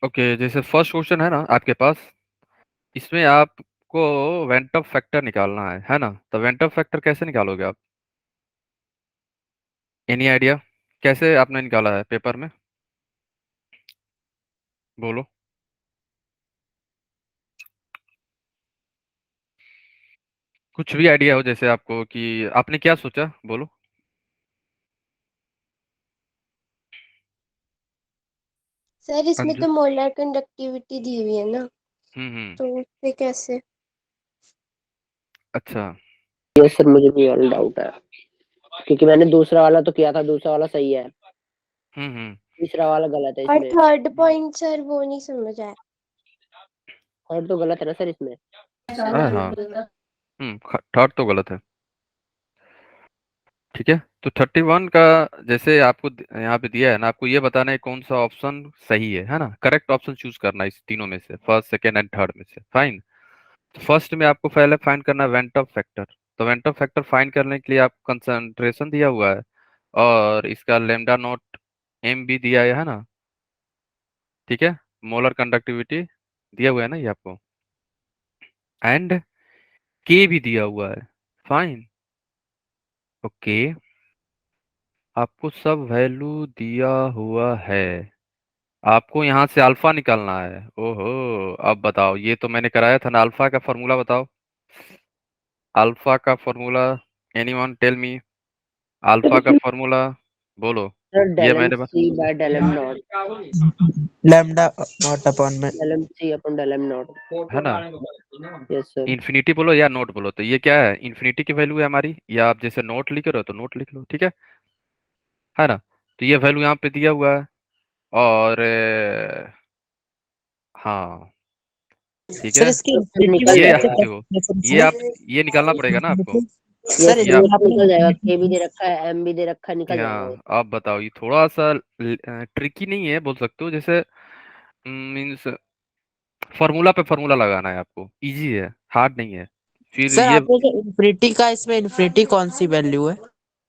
Okay, जैसे first question है ना आपके पास, इसमें आपको वेंट ऑफ फैक्टर निकालना है ना? तो वेंट ऑफ फैक्टर कैसे निकालोगे आप? Any idea? कैसे आपने निकाला है पेपर में? बोलो। कुछ भी आइडिया हो जैसे आपको, कि आपने क्या सोचा, बोलो। सर इसमें अंजू। तो मोलर कंडक्टिविटी दी हुई है ना, हम्म। तो उससे कैसे? अच्छा। यस सर, मुझे भी वाला डाउट है क्योंकि मैंने दूसरा वाला तो किया था, दूसरा वाला सही है, हम्म। तीसरा वाला गलत है और इसमें। थर्ड पॉइंट सर वो नहीं समझ आया। और तो गलत है ना सर इसमें। हाँ हाँ। थर्ड तो गलत है। ठीक है, तो 31 का जैसे आपको यहाँ पे दिया है ना, आपको ये बताना है कौन सा ऑप्शन सही है ना? करेक्ट ऑप्शन चूज करना है इस तीनों में से, फर्स्ट सेकेंड एंड थर्ड में से। फाइन। फर्स्ट में आपको पहले फाइंड करना है वेंट ऑफ फैक्टर। तो वेंट ऑफ फैक्टर फाइंड करने के लिए आपको कंसंट्रेशन दिया हुआ है, और इसका लेमडा नॉट एम भी दिया है ना? ठीक है। मोलर कंडक्टिविटी दिया हुआ है ना ये आपको, एंड के भी दिया हुआ है। फाइन। ओके, आपको सब वैल्यू दिया हुआ है। आपको यहाँ से अल्फा निकालना है। ओहो, अब बताओ, ये तो मैंने कराया था ना, अल्फा का फॉर्मूला बताओ। अल्फा का formula, anyone tell me? Alpha का फॉर्मूला बोलो। सर ये डेल एम मैंने C by del M not, lambda not upon में del M C upon del M not. है ना, यस सर। इन्फिनिटी बोलो या नोट बोलो, तो ये क्या है, इन्फिनिटी की वैल्यू है हमारी, या आप जैसे नोट लिख रहे हो तो नोट लिख लो, ठीक है ना? तो ये वैल्यू यहाँ पे दिया हुआ है, और हाँ, ठीक सर है। इसकी तो फिर इन्फिनिटी निकल वैल्यू ये कैसे जाएगा। कैसे देखो, कैसे ये आप, इसमें? ये निकालना पड़ेगा ना आपको। सर यस ये सर, आप, इसमें ये तो आपने निकल जाएगा, के भी infinity- दे रखा है, एम भी दे रखा है, निकल जाएगा ये। हाँ आप बताओ, ये थोड़ा सा ट्रिकी नहीं है बोल सकते हो, जैसे मीन्स फॉर्मूला पे फॉर्मूला लगाना है आपको, इजी है, हार्ड नहीं है। फिर सर आपने जो इन्फिनिटी का, इसमें इन्फिनिटी कौन सी वैल्यू है?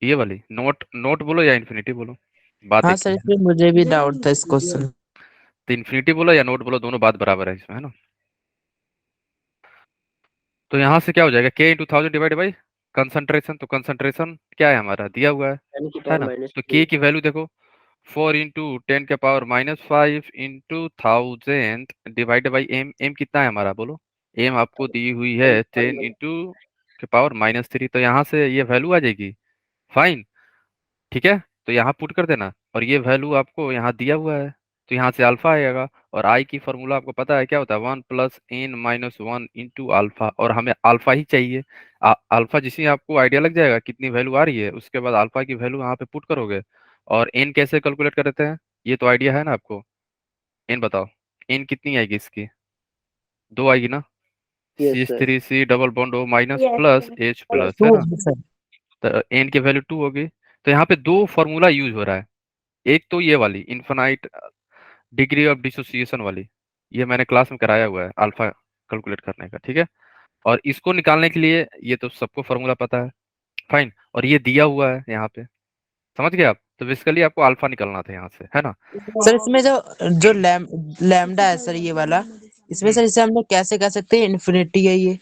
ये वाली नोट नोट बोलो या इन्फिनिटी बोलो, बात हाँ एक सर, ही है। इसमें मुझे भी डाउट था इस क्वेश्चन। तो इन्फिनिटी बोलो या नोट बोलो, दोनों बात बराबर है इसमें, है ना? तो यहाँ से क्या हो जाएगा, के into thousand divide by concentration. तो कंसंट्रेशन क्या है हमारा, दिया हुआ टेन की है पावर ना? माइनस तो के थ्री। की वैल्यू देखो, 4 इंटू 10 के power -5 into 1000 divide by M. M कितना है हमारा, बोलो? एम आपको दी हुई है 10 इंटू के पावर -3, तो यहाँ से ये वैल्यू आ जाएगी। फाइन। ठीक है, तो यहाँ पुट कर देना, और ये वैल्यू आपको यहाँ दिया हुआ है, तो यहाँ से अल्फा आएगा। और आई की फॉर्मूला आपको पता है क्या होता है, 1 + n - 1 इंटू अल्फा, और हमें अल्फा ही चाहिए। अल्फा जिसे आपको आइडिया लग जाएगा कितनी वैल्यू आ रही है, उसके बाद अल्फा की वैल्यू यहाँ पे पुट करोगे। और एन कैसे कैलकुलेट करते हैं, ये तो आइडिया है ना आपको? एन बताओ, एन कितनी आएगी इसकी? 2 आएगी ना? C yes H sir. Three C double bond O minus yes plus sir. H plus, है टू ना? होगी सर। तो एन की वैल्यू 2 होगी। तो यहाँ पे दो फॉर्मूला यूज हो रहा है, एक तो ये वाली इन्फिनाइट डिग्री ऑफ डिसोसिएशन वाली, ये मैंने क्लास में कराया हुआ है अल्फा कैलकुलेट करने का, ठीक है? और इसको निकालने के लिए ये तो सबको फॉर्मूला पता है। फाइन, और ये दिया हुआ है यहाँ पे, समझ गए आप? तो बेसिकली आपको अल्फा निकलना था यहाँ से, है ना? सर इसमें जो जो लैम्डा है सर, ये वाला, इसमें हम्म। सर इसे हम लोग कैसे कह सकते हैं इन्फिनिटी है ये?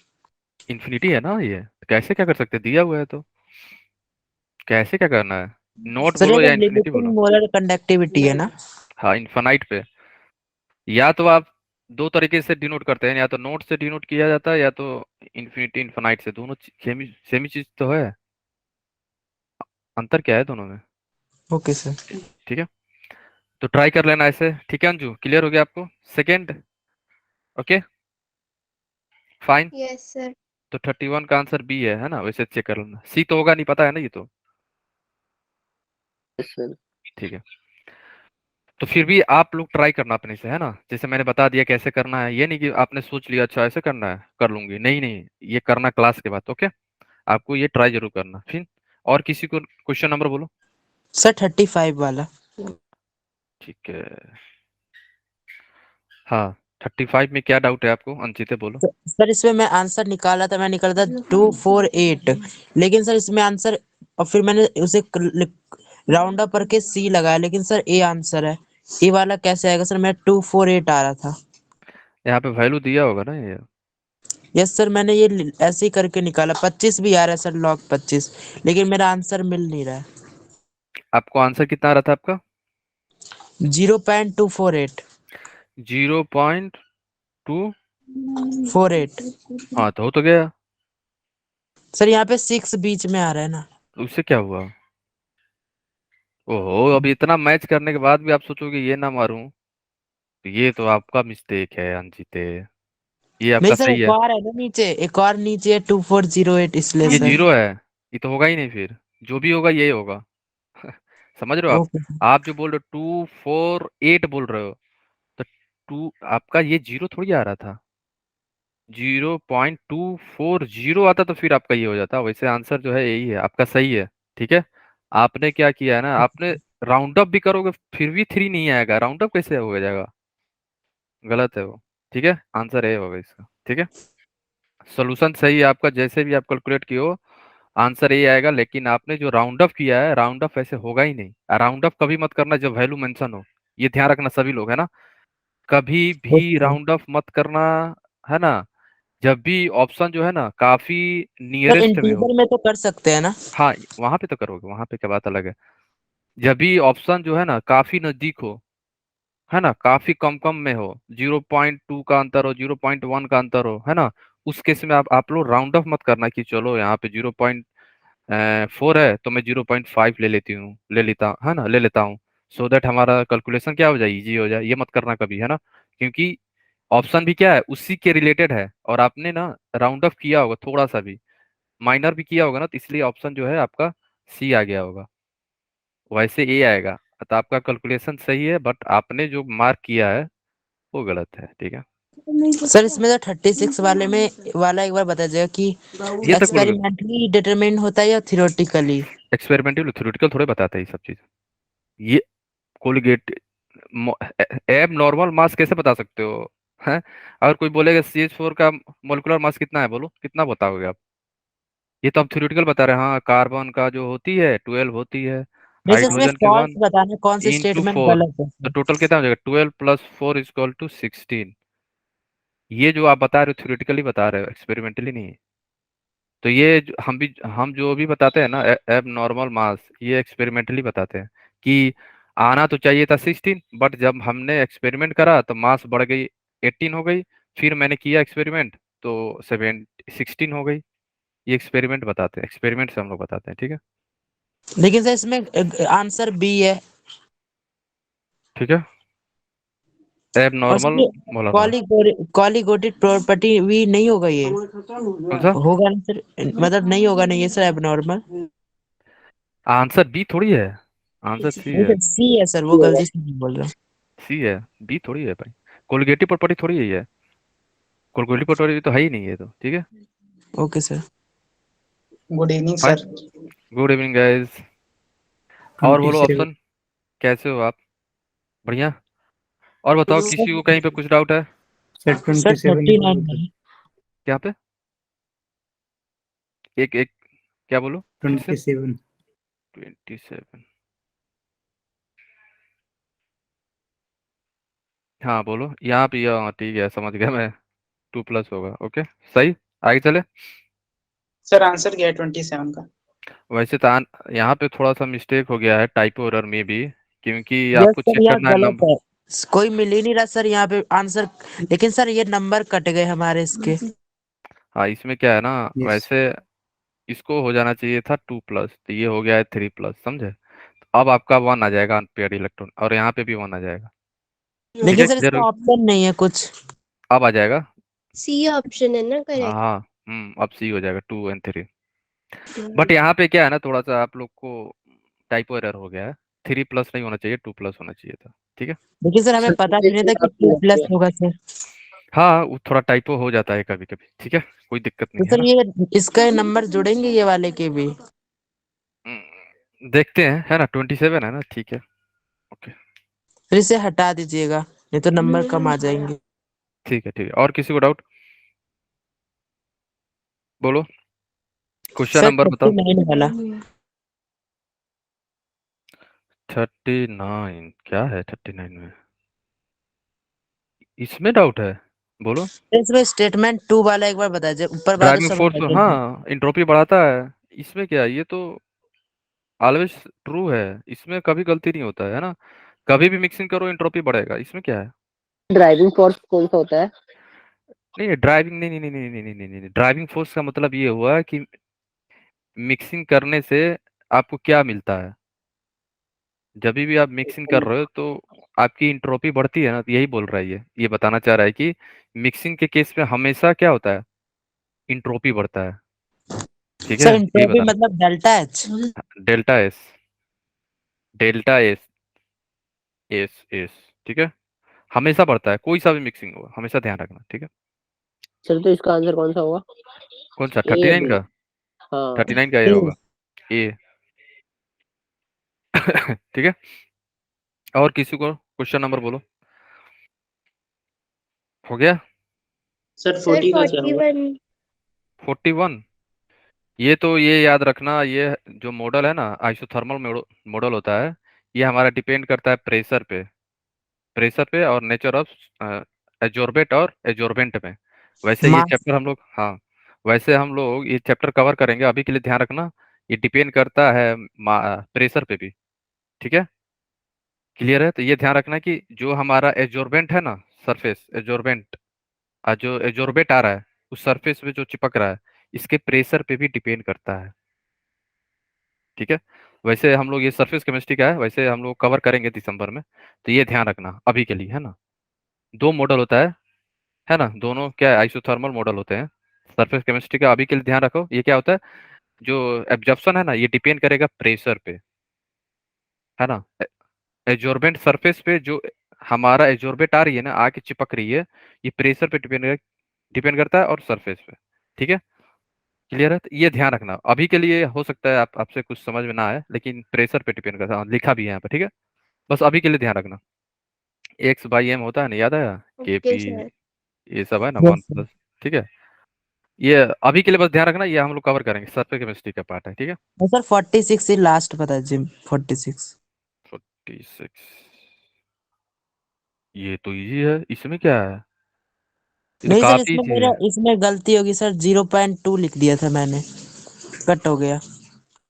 इन्फिनिटी है ना ये, तो कैसे क्या कर सकते हैं, दिया हुआ है तो कैसे क्या करना है? नोट सर ये बोलो तो या इन्फिनिटी लिमिटिंग बोलो। मोलर कंडक्टिविटी है ना? हाँ, इन्फानाइट पे, या तो आप दो तरीके से डिनोट करते हैं, या तो नोट से डिनोट किया जाता है, या तो इन्फिनिटी इन्फानाइट से, दोनों सेमी सेमी चीज तो है। अंतर क्या है दोनों में? Okay sir. ठीक है, तो ट्राई कर लेना ऐसे, ठीक है अंजू? क्लियर हो गया आपको? Second. Okay, fine. Yes sir. तो 31 का आंसर बी है ना? वैसे चेक कर लेना, सी तो होगा नहीं, पता है ना ये तो। Yes sir. ठीक है, तो फिर भी आप लोग ट्राई करना अपने से, है ना? जैसे मैंने बता दिया कैसे करना है, ये नहीं कि आपने सोच लिया अच्छा ऐसे करना है कर लूंगी, नहीं नहीं, ये करना क्लास के बाद, ओके? आपको ये ट्राई जरूर करना फिर। और किसी को क्वेश्चन नंबर बोलो। सर 35 वाला। ठीक है, हाँ, 35 में क्या डाउट है आपको, अंचिते बोलो। सर इसमें मैं आंसर निकाला था, मैं निकाला था 248, लेकिन सर इसमें आंसर, और फिर मैंने उसे राउंड अप करके सी लगाया, लेकिन सर ए आंसर है। ये वाला कैसे आएगा सर? मैं 248 आ रहा था। यहाँ पे वैल्यू दिया होगा ना ये। यस सर, मैंने ये ऐसे ही करके निकाला। 25 भी आ रहा है सर, लॉग 25, लेकिन मेरा आंसर मिल नहीं रहा है। आपको आंसर कितना आ रहा था आपका? 0.248। 0.2। 48 हाँ तो हो तो गया। सर, यहाँ पे 6 बीच में आ रहा है ना। तो उससे क्या हुआ? ओहो, अब इतना मैच करने के बाद भी आप सोचोगे ये ना मारूं, तो ये तो आपका मिस्टेक है अंजिते। ये नहीं आपका सर, सही एक है। और है ना नीचे, एक और नीचे है 2408, इसलिए ये सर। जीरो है। ये तो होगा ही नहीं फिर। जो भी होगा यही होगा। समझ रहे हो आप? ओके। आप जो बोल रहे हो 248 बोल रहे हो, तो टू आपका ये जीरो थोड़ी आ रहा था। 0.240 आता तो फिर आपका ये हो जाता। वैसे आंसर जो है यही है, आपका सही है। ठीक है। आपने क्या किया है ना, आपने राउंड अप भी करोगे फिर भी 3 नहीं आएगा। राउंड अप कैसे हो जाएगा? गलत है वो। ठीक है, आंसर ए होगा इसका। ठीक है। सोल्यूशन सही है आपका, जैसे भी आप कैलकुलेट किए हो आंसर ए आएगा। लेकिन आपने जो राउंड अप किया है, राउंड अप ऐसे होगा ही नहीं। राउंड अप कभी मत करना जब वैल्यू मेंशन हो। ये ध्यान रखना सभी लोग, है ना। कभी भी ओके राउंड अप मत करना, है ना। जब भी ऑप्शन जो है ना काफी सर, नियरेस्ट में हो। इंटीजर में तो कर सकते हैं ना? हाँ, वहां पे तो करोगे, वहां पे क्या बात अलग है। जब भी ऑप्शन जो है ना काफी नजदीक हो, है ना, काफी कम कम में हो, 0.2 का अंतर हो, 0.1 का अंतर हो, है ना, उस केस में आप लोग राउंड ऑफ मत करना कि चलो यहाँ पे 0.4 है तो मैं 0.5 ले लेती हूँ, ले लेता, है ना, ले लेता हूँ। सो दैट हमारा कैलकुलेशन क्या हो जाए, इजी हो जाए। ये मत करना कभी, है ना। क्योंकि ऑप्शन भी क्या है, उसी के रिलेटेड है। और आपने ना राउंड ऑफ किया होगा थोड़ा सा भी, माइनर भी किया होगा ना, तो इसलिए ऑप्शन जो है आपका सी आ गया होगा। वैसे ए आएगा। तो आपका कैलकुलेशन सही है, बट आपने जो मार्क किया है वो गलत है। ठीक है। सर, इसमें तो 36 वाले में वाला एक बार बता दीजिएगा कि ये तो एक्सपेरिमेंटली डिटरमिन होता है या थियोरेटिकली? एक्सपेरिमेंटल थ्योरेटिकल थोड़े बताते हैं ये सब चीज। ये कोलिगेट एब नॉर्मल मास कैसे बता सकते हो? हैं? अगर कोई बोलेगा CH4 का मोलिकुलर मास कितना है, बोलो कितना बताओगे आप? ये तो आप थ्योरेटिकल बता रहे हैं। हाँ, कार्बन का जो होती है 12 होती है, नहीं सर, इसमें हाइड्रोजन की फॉल्स 1 बताना, कौन सी इंटू स्टेटमेंट 4। गलत है तो सर। टोटल कितना हो जाएगा? 12 + 4 = 16। ये जो आप बता रहे हो थ्योरेटिकली बता रहे हो, एक्सपेरिमेंटली नहीं। तो ये हम जो भी बताते हैं ना एब नॉर्मल मास, ये एक्सपेरिमेंटली बताते हैं कि आना तो चाहिए था 16, बट जब हमने एक्सपेरिमेंट करा तो मास बढ़ गई, 18 हो गई। फिर मैंने किया एक्सपेरिमेंट तो 16 हो गई। ये एक्सपेरिमेंट बताते हैं, एक्सपेरिमेंट से हम लोग बताते हैं। ठीक है। लेकिन सर, इसमें आंसर बी है। ठीक है। एब और नॉर्मल सर, ये मोलर मास कॉलीगेटेड प्रॉपर्टी भी नहीं होगा ये? कौन सा? होगा ना सर? मतलब नहीं होगा ना ये सर, एबनॉर्मल? आंसर बी थोड़ी है, आंसर सी नहीं है। सर, सी है सर, वो गलती से नहीं बोल रहा। सी है, बी थोड़ी है भाई। कोलिगेटिव प्रॉपर्टी थोड़ी है ये। कोलिगेटिव प्रॉपर्टी तो है ही नहीं है तो। ठीक है। Okay sir. Good evening fine. Sir. Good evening guys. और बोलो 27। ऑप्शन, कैसे हो आप? बढ़िया। और बताओ, किसी को कहीं पे कुछ डाउट है? सर सर 27 ही 39 बोलो सर। नहीं। क्या पे? एक एक क्या बोलो फिर से? 27। 27। हाँ बोलो यहाँ पे। हाँ ठीक है, समझ गया मैं। 2+ होगा। ओके। सही। आगे चले। सर आंसर क्या है 27 का? वैसे तो यहाँ पे थोड़ा सा मिस्टेक हो गया है, टाइपो एरर में भी, क्योंकि यस आपको सर, चेक यहाँ करना है गलत नंबर। है। कोई मिल ही नहीं रहा सर यहाँ पे आंसर। लेकिन सर, ये नंबर कट गए हमारे इसके। हाँ, इसमें क्या है ना, यस। वैसे इसको हो जाना चाहिए था 2+, तो ये हो गया है 3+, समझे। तो अब आपका 1 आ जाएगा अनपेयर्ड इलेक्ट्रॉन, और यहाँ पे भी 1 आ जाएगा। ठीक है, लेकिन सर, क्लियर इसमें हो? ऑप्शन नहीं है कुछ। अब आ जाएगा। सी ऑप्शन है ना हाँ करेक्ट? हाँ। अब सी हो जाएगा 2 और 3। बट यहाँ पे क्या है ना, थोड़ा सा आप लोग को टाइपो एरर हो गया है। 3+ नहीं होना चाहिए, 2+ होना चाहिए था। ठीक है। लेकिन सर, हमें सर पता मुझे भी नहीं था थोड़ा कि टू अपने प्लस होगा सर। हाँ, वो थोड़ा टाइपो हो जाता है कभी कभी। ठीक है, कोई दिक्कत तो नहीं है सर, ना। ये इसका नंबर जुड़ेंगे ये वाले के भी? देखते हैं, है ना, 27 है ना। ठीक है। ओके। फिर इसे हटा दीजिएगा, नहीं तो नंबर कम आ जाएंगे। ठीक है, ठीक है। और किसी को डाउट? बोलो, क्वेश्चन सर नंबर बताओ। 39 वाला। 39 क्या है 39 में? इसमें डाउट है? बोलो। इसमें स्टेटमेंट 2 वाला एक बार बता दीजिए, ऊपर वाला ड्राइविंग सब फोर्स, बता दीजिए। हाँ एंट्रोपी बढ़ाता है। इसमें क्या है? ये तो ऑलवेज ट्रू है, इसमें कभी गलती नहीं होता है ना। कभी भी मिक्सिंग करो एंट्रोपी बढ़ेगा, इसमें क्या है? ड्राइविंग फोर्स कौन सा होता है? नहीं ड्राइविंग, नहीं नहीं नहीं नहीं नहीं नहीं नहीं नहीं, ड्राइविंग फोर्स का मतलब ये हुआ कि मिक्सिंग करने से आपको क्या मिलता है। जब भी आप मिक्सिंग कर रहे हो तो आपकी इंट्रोपी बढ़ती है ना, तो यही बोल रहा है ये बताना चाह रहा है कि मिक्सिंग के केस में हमेशा क्या होता है, इंट्रोपी बढ़ता है। ठीक है, सर ये इंट्रोपी बताना। मतलब delta H. Delta S, delta S, S S, ठीक है, हमेशा बढ़ता है, कोई सा भी मिक्सिंग होगा हमेशा ध्यान रखना, ठीक है। सर तो इसका आंसर कौन सा होगा? कौन सा ए या 39 बी? का? हाँ। 39 का ए होगा, ए। ठीक है, और किसी को क्वेश्चन नंबर बोलो। हो गया? सर सर 40 का क्या होगा? 41। 41, ये याद रखना, ये जो मॉडल है ना आइसोथर्मल मॉडल होता है, ये हमारा डिपेंड करता है प्रेशर पे और नेचर ऑफ एजोर्बेट और एजोर्बेंट में। वैसे ये मास। चैप्टर हम लोग, हाँ वैसे हम लोग ये चैप्टर कवर करेंगे, अभी के लिए ध्यान रखना ये डिपेंड करता है प्रेशर पे भी, ठीक है। क्लियर है? तो ये ध्यान रखना कि जो हमारा एजोर्बेंट है ना, सरफेस एजोर्बेंट, जो एजोर्बेट आ रहा है उस सरफेस पे जो चिपक रहा है, इसके प्रेशर पे भी डिपेंड करता है, ठीक है। वैसे हम लोग ये सरफेस केमिस्ट्री का है, वैसे हम लोग कवर करेंगे दिसंबर में, तो ये ध्यान रखना अभी के लिए, है ना। दो मॉडल होता है ना, दोनों क्या आइसोथर्मल मॉडल होते हैं। सरफेस केमिस्ट्री का अभी के लिए ध्यान रखो, ये क्या होता है, जो एब्जॉर्प्शन है ना ये डिपेंड करेगा प्रेशर पे, है ना। एजोर्बेंट सरफेस पे जो हमारा एजोर्बेट आ रही है ना, आके चिपक रही है, ये प्रेशर पे डिपेंड करता है और सरफेस पे, ठीक है। क्लियर है? तो ये ध्यान रखना अभी के लिए, हो सकता है आपसे कुछ समझ में ना आए, लेकिन प्रेशर पे डिपेंड करता है, हाँ, लिखा भी है यहाँ पे, ठीक है। बस अभी के लिए ध्यान रखना, एक्स बाई एम होता है ना, याद आया, के ओके पी, सर। ये सब है ना, वन यस सर। प्लस, ठीक है। ये अभी के लिए बस ध्यान रखना, ये हम लोग कवर करेंगे, सरफेस केमिस्ट्री का पार्ट है, ठीक है। और सर 46 ही लास्ट बता दीजिए, 46। 46, ये तो इजी है, इसमें क्या है, ये तो नहीं सर, काफी इसमें इजी मेरा है। इसमें गलती होगी सर, 0.2 लिख दिया था मैंने, कट हो गया।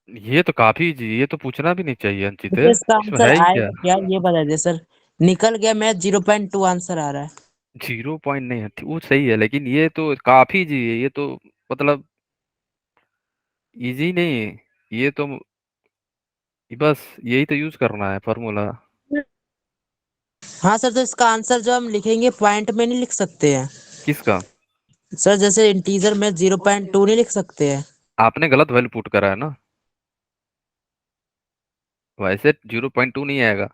ये तो काफी इजी, ये तो पूछना भी नहीं चाहिए अंचित, तो इसका इसमें आंसर है ही क्या। आएगा क्या ये बता दीजिए सर। निकल गया, मैं 0.2 आंसर आ रहा है। 0 पॉइंट नहीं है, वो सही है, लेकिन ये तो काफी इजी है, ये तो मतलब इजी नहीं है, ये तो बस यही तो यूज करना है फॉर्मूला। हाँ सर, तो इसका आंसर जो हम लिखेंगे पॉइंट में नहीं लिख सकते हैं किसका? सर, जैसे इंटीजर में 0.2 नहीं लिख सकते हैं। आपने गलत वैल्यू पुट करा है ना, वैसे 0.2 नहीं आएगा।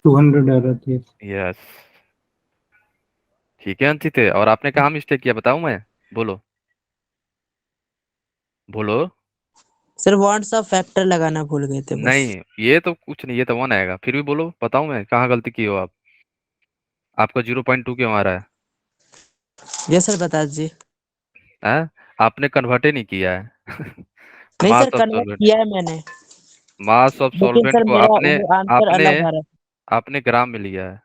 200 आ रही है। यस, ठीक है अंचित, और आपने कहाँ मिस्टेक किया बताऊं मैं? बोलो, बोलो। सर वॉन्ट्स ऑफ फैक्टर लगाना भूल गए थे बस। नहीं ये तो कुछ नहीं, ये तो 1 आएगा, फिर भी बोलो, बताऊं मैं कहाँ गलती की हो आप, आपका 0.2 क्यों आ रहा है? ये सर बता दीजिए। हैं? आपने कन्वर्ट ही नहीं किया है। नहीं मास सर, ऑफ कन्वर्ट सॉल्वेंट, किया है मैंने, मास ऑफ लेकिन सॉल्वेंट सर को मेरा आपने वो आंसर आपने अलग आ रहा आपने ग्राम में लिया है।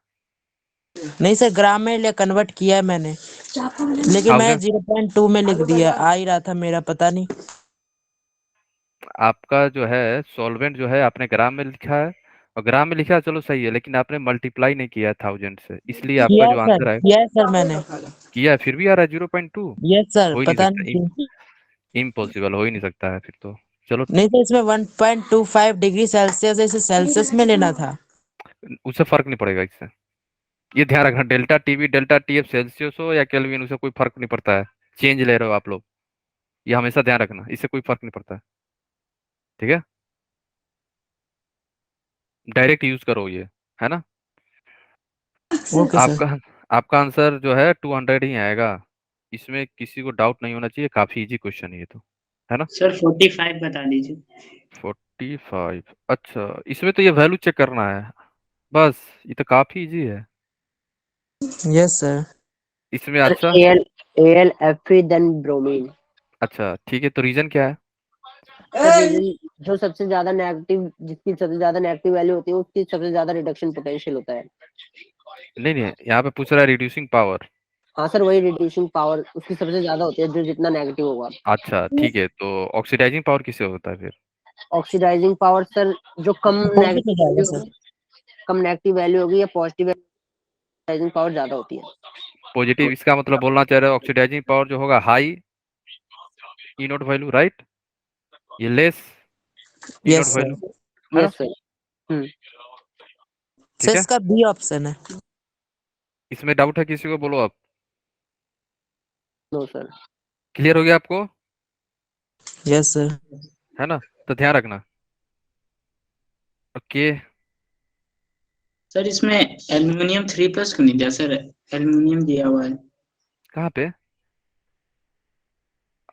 है। नहीं सर, ग्राम में लिया, कन्वर्ट किया है मैंने, लेकिन मैंने 0.2 में लिख दिया, आ ही रहा था मेरा, पता नहीं। आपका जो है सॉल्वेंट जो है आपने ग्राम में लिखा है, और ग्राम में लिखा है चलो सही है, लेकिन आपने मल्टीप्लाई नहीं किया है 1000 से, इसलिए आपका जो आंसर है किया है सर मैंने। किया है, फिर भी आ रहा है 0.2। यस सर, हो ही नहीं पता सकता, नहीं क्यों। इम्पॉसिबल, हो ही नहीं सकता है फिर तो। चलो, नहीं सर, इसमें 1.25 डिग्री सेल्सियस है, इसे सेल्सियस में लेना था। उससे फर्क नहीं पड़ेगा इससे, ये ध्यान रखना, delta TV delta TF Celsius हो या केल्विन, उससे कोई फर्क नहीं पड़ता है, चेंज ले रहे हो आप लोग, ये हमेशा ध्यान रखना, इससे कोई फर्क नहीं पड़ता है, ठीक है। डायरेक्ट यूज करो ये, है ना। Okay sir. आपका आपका आंसर जो है 200 ही आएगा, इसमें किसी को डाउट नहीं होना चाहिए, काफी इजी क्वेश्चन है ये तो, है ना। सर 45 बता दीजिए। 45, अच्छा इसमें तो ये वैल्यू चेक करना है बस, ये तो काफी इजी है यस सर। इसमें। सर अच्छा L L F then bromine. अच्छा ठीक है, तो रीजन क्या है? जो सबसे ज्यादा नेगेटिव, जिसकी सबसे ज्यादा नेगेटिव वैल्यू होती है उसकी सबसे ज्यादा रिडक्शन पोटेंशियल होता है। नहीं नहीं, यहाँ पे पूछ रहा है रिड्यूसिंग पावर। हाँ सर, वही रिड्यूसिंग पावर उसकी सबसे ज्यादा होती है जो जितना नेगेटिव होगा। अच्छा ठीक है, तो ऑक्सीडाइजिंग पावर किसे होता है फिर? ऑक्सीडाइजिंग पावर सर जो कम Opposite हो जाएगा नेगेटिव सर। कम नेगेटिव वैल्यू होगी या पॉजिटिव ऑक्सीडाइजिंग पावर ज्यादा होती है। पॉजिटिव, इसका मतलब बोलना चाह रहे हो ऑक्सीडाइजिंग पावर जो होगा high E naught value, right? ये less E naught yes sir. Value, है ना? Yes sir. ठीक सर है, इसका बी ऑप्शन है। इसमें डाउट है किसी को? बोलो आप। No sir. क्लियर हो गया आपको? Yes sir. है ना? तो ध्यान रखना। ओके। सर इसमें एल्यूमिनियम 3+ क्यों नहीं दिया सर? एल्यूमिनियम दिया हुआ है। कहाँ पे?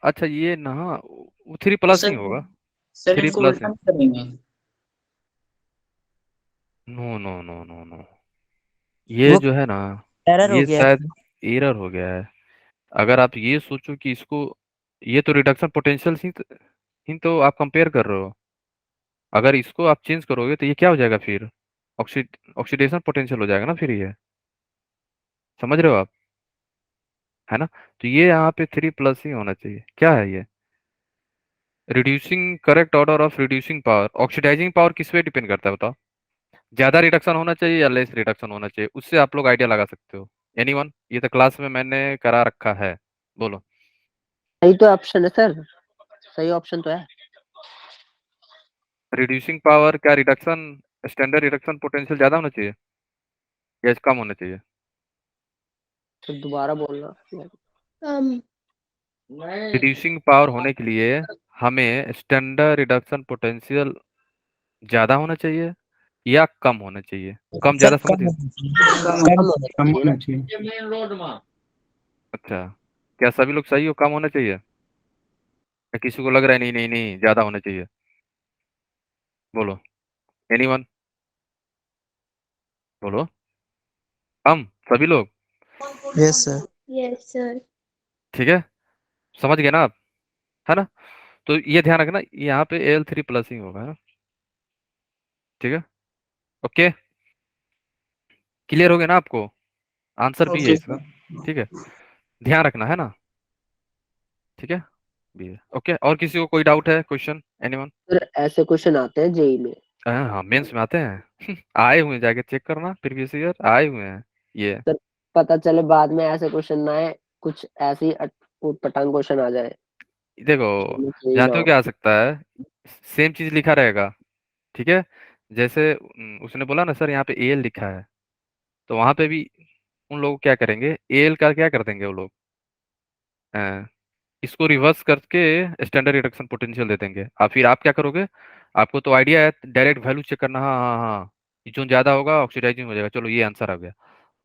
अच्छा ये ना, वो 3+ तो नहीं सर होगा। सर थ्री इनको प्लस है। उल्टा नहीं करेंगे? No no no no no, ये वो जो है ना, एरर हो ये गया शायद है। एरर हो गया है। अगर आप ये सोचो कि इसको, ये तो रिडक्शन पोटेंशियल ही तो आप कंपेयर कर रहे हो। अगर इसको आप चेंज करोगे तो ये क्या हो जाएगा फिर? ऑक्सीडेशन पोटेंशियल हो जाएगा ना फिर ये। समझ रहे हो आप? है ना? तो ये यहाँ पे 3+ ही होना चाहिए। क्या है ये? Reducing, correct order of reducing power. Oxidising power किस पे डिपेंड करता है बताओ? ज्यादा रिडक्शन होना चाहिए या लेस रिडक्शन होना चाहिए, उससे आप लोग आइडिया लगा सकते हो। एनीवन? ये तो क्लास में मैंने करा रखा है। बोलो। सही तो ऑप्शन है सर, सही ऑप्शन तो है। रिड्यूसिंग पावर क्या रिडक्शन, स्टैंडर्ड रिडक्शन पोटेंशियल ज्यादा होना चाहिए या कम होना चाहिए? तो दोबारा बोलना। रिड्यूसिंग पावर होने के लिए हमें स्टैंडर्ड रिडक्शन पोटेंशियल ज्यादा होना चाहिए या कम होना चाहिए? कम सर ज्यादा समझ कम गए? होना चाहिए। कम कम। होना कम चाहिए ना। होना चाहिए। अच्छा, क्या सभी लोग सही हो? कम होना चाहिए या किसी को लग रहा है नहीं नहीं नहीं ज्यादा होना चाहिए? बोलो। एनीवन? बोलो। हम सभी लोग? Yes sir. Yes sir. ठीक है, समझ गए ना आप? है ना? तो ये ध्यान रखना, यहाँ पे Al3+ ही होगा, है ना? ठीक है, ओके। क्लियर हो गया ना आपको? आंसर बी है ओके इसका। सर। ठीक है, ध्यान रखना, है ना? ठीक है, बी है। ओके, और किसी को कोई डाउट है, क्वेश्चन? एनीवन? सर ऐसे क्वेश्चन आते हैं जेई में। हाँ हाँ, मेंस में आते हैं। आए हुए हैं, जाके चेक करना, प्रीवियस ईयर आए हुए हैं ये। सर पता चले बाद में ऐसे क्वेश्चन ना आए, कुछ ऐसी ऊट पटांग क्वेश्चन आ जाए। देखो, जेई ना जानते हो हो। क्या आ सकता है? सेम चीज लिखा रहेगा। ठीक है, जैसे उसने बोला ना सर यहाँ पे एल लिखा है, तो वहां पे भी उन लोग क्या करेंगे, एल का क्या कर देंगे वो लोग, अ, इसको रिवर्स करके स्टैंडर्ड रिडक्शन पोटेंशियल दे देंगे। और फिर आप क्या करोगे? आपको तो आइडिया है, डायरेक्ट वैल्यू चेक करना, हाँ हाँ हाँ, ये जो ज्यादा होगा ऑक्सीडाइजिंग हो जाएगा, चलो ये आंसर आ गया।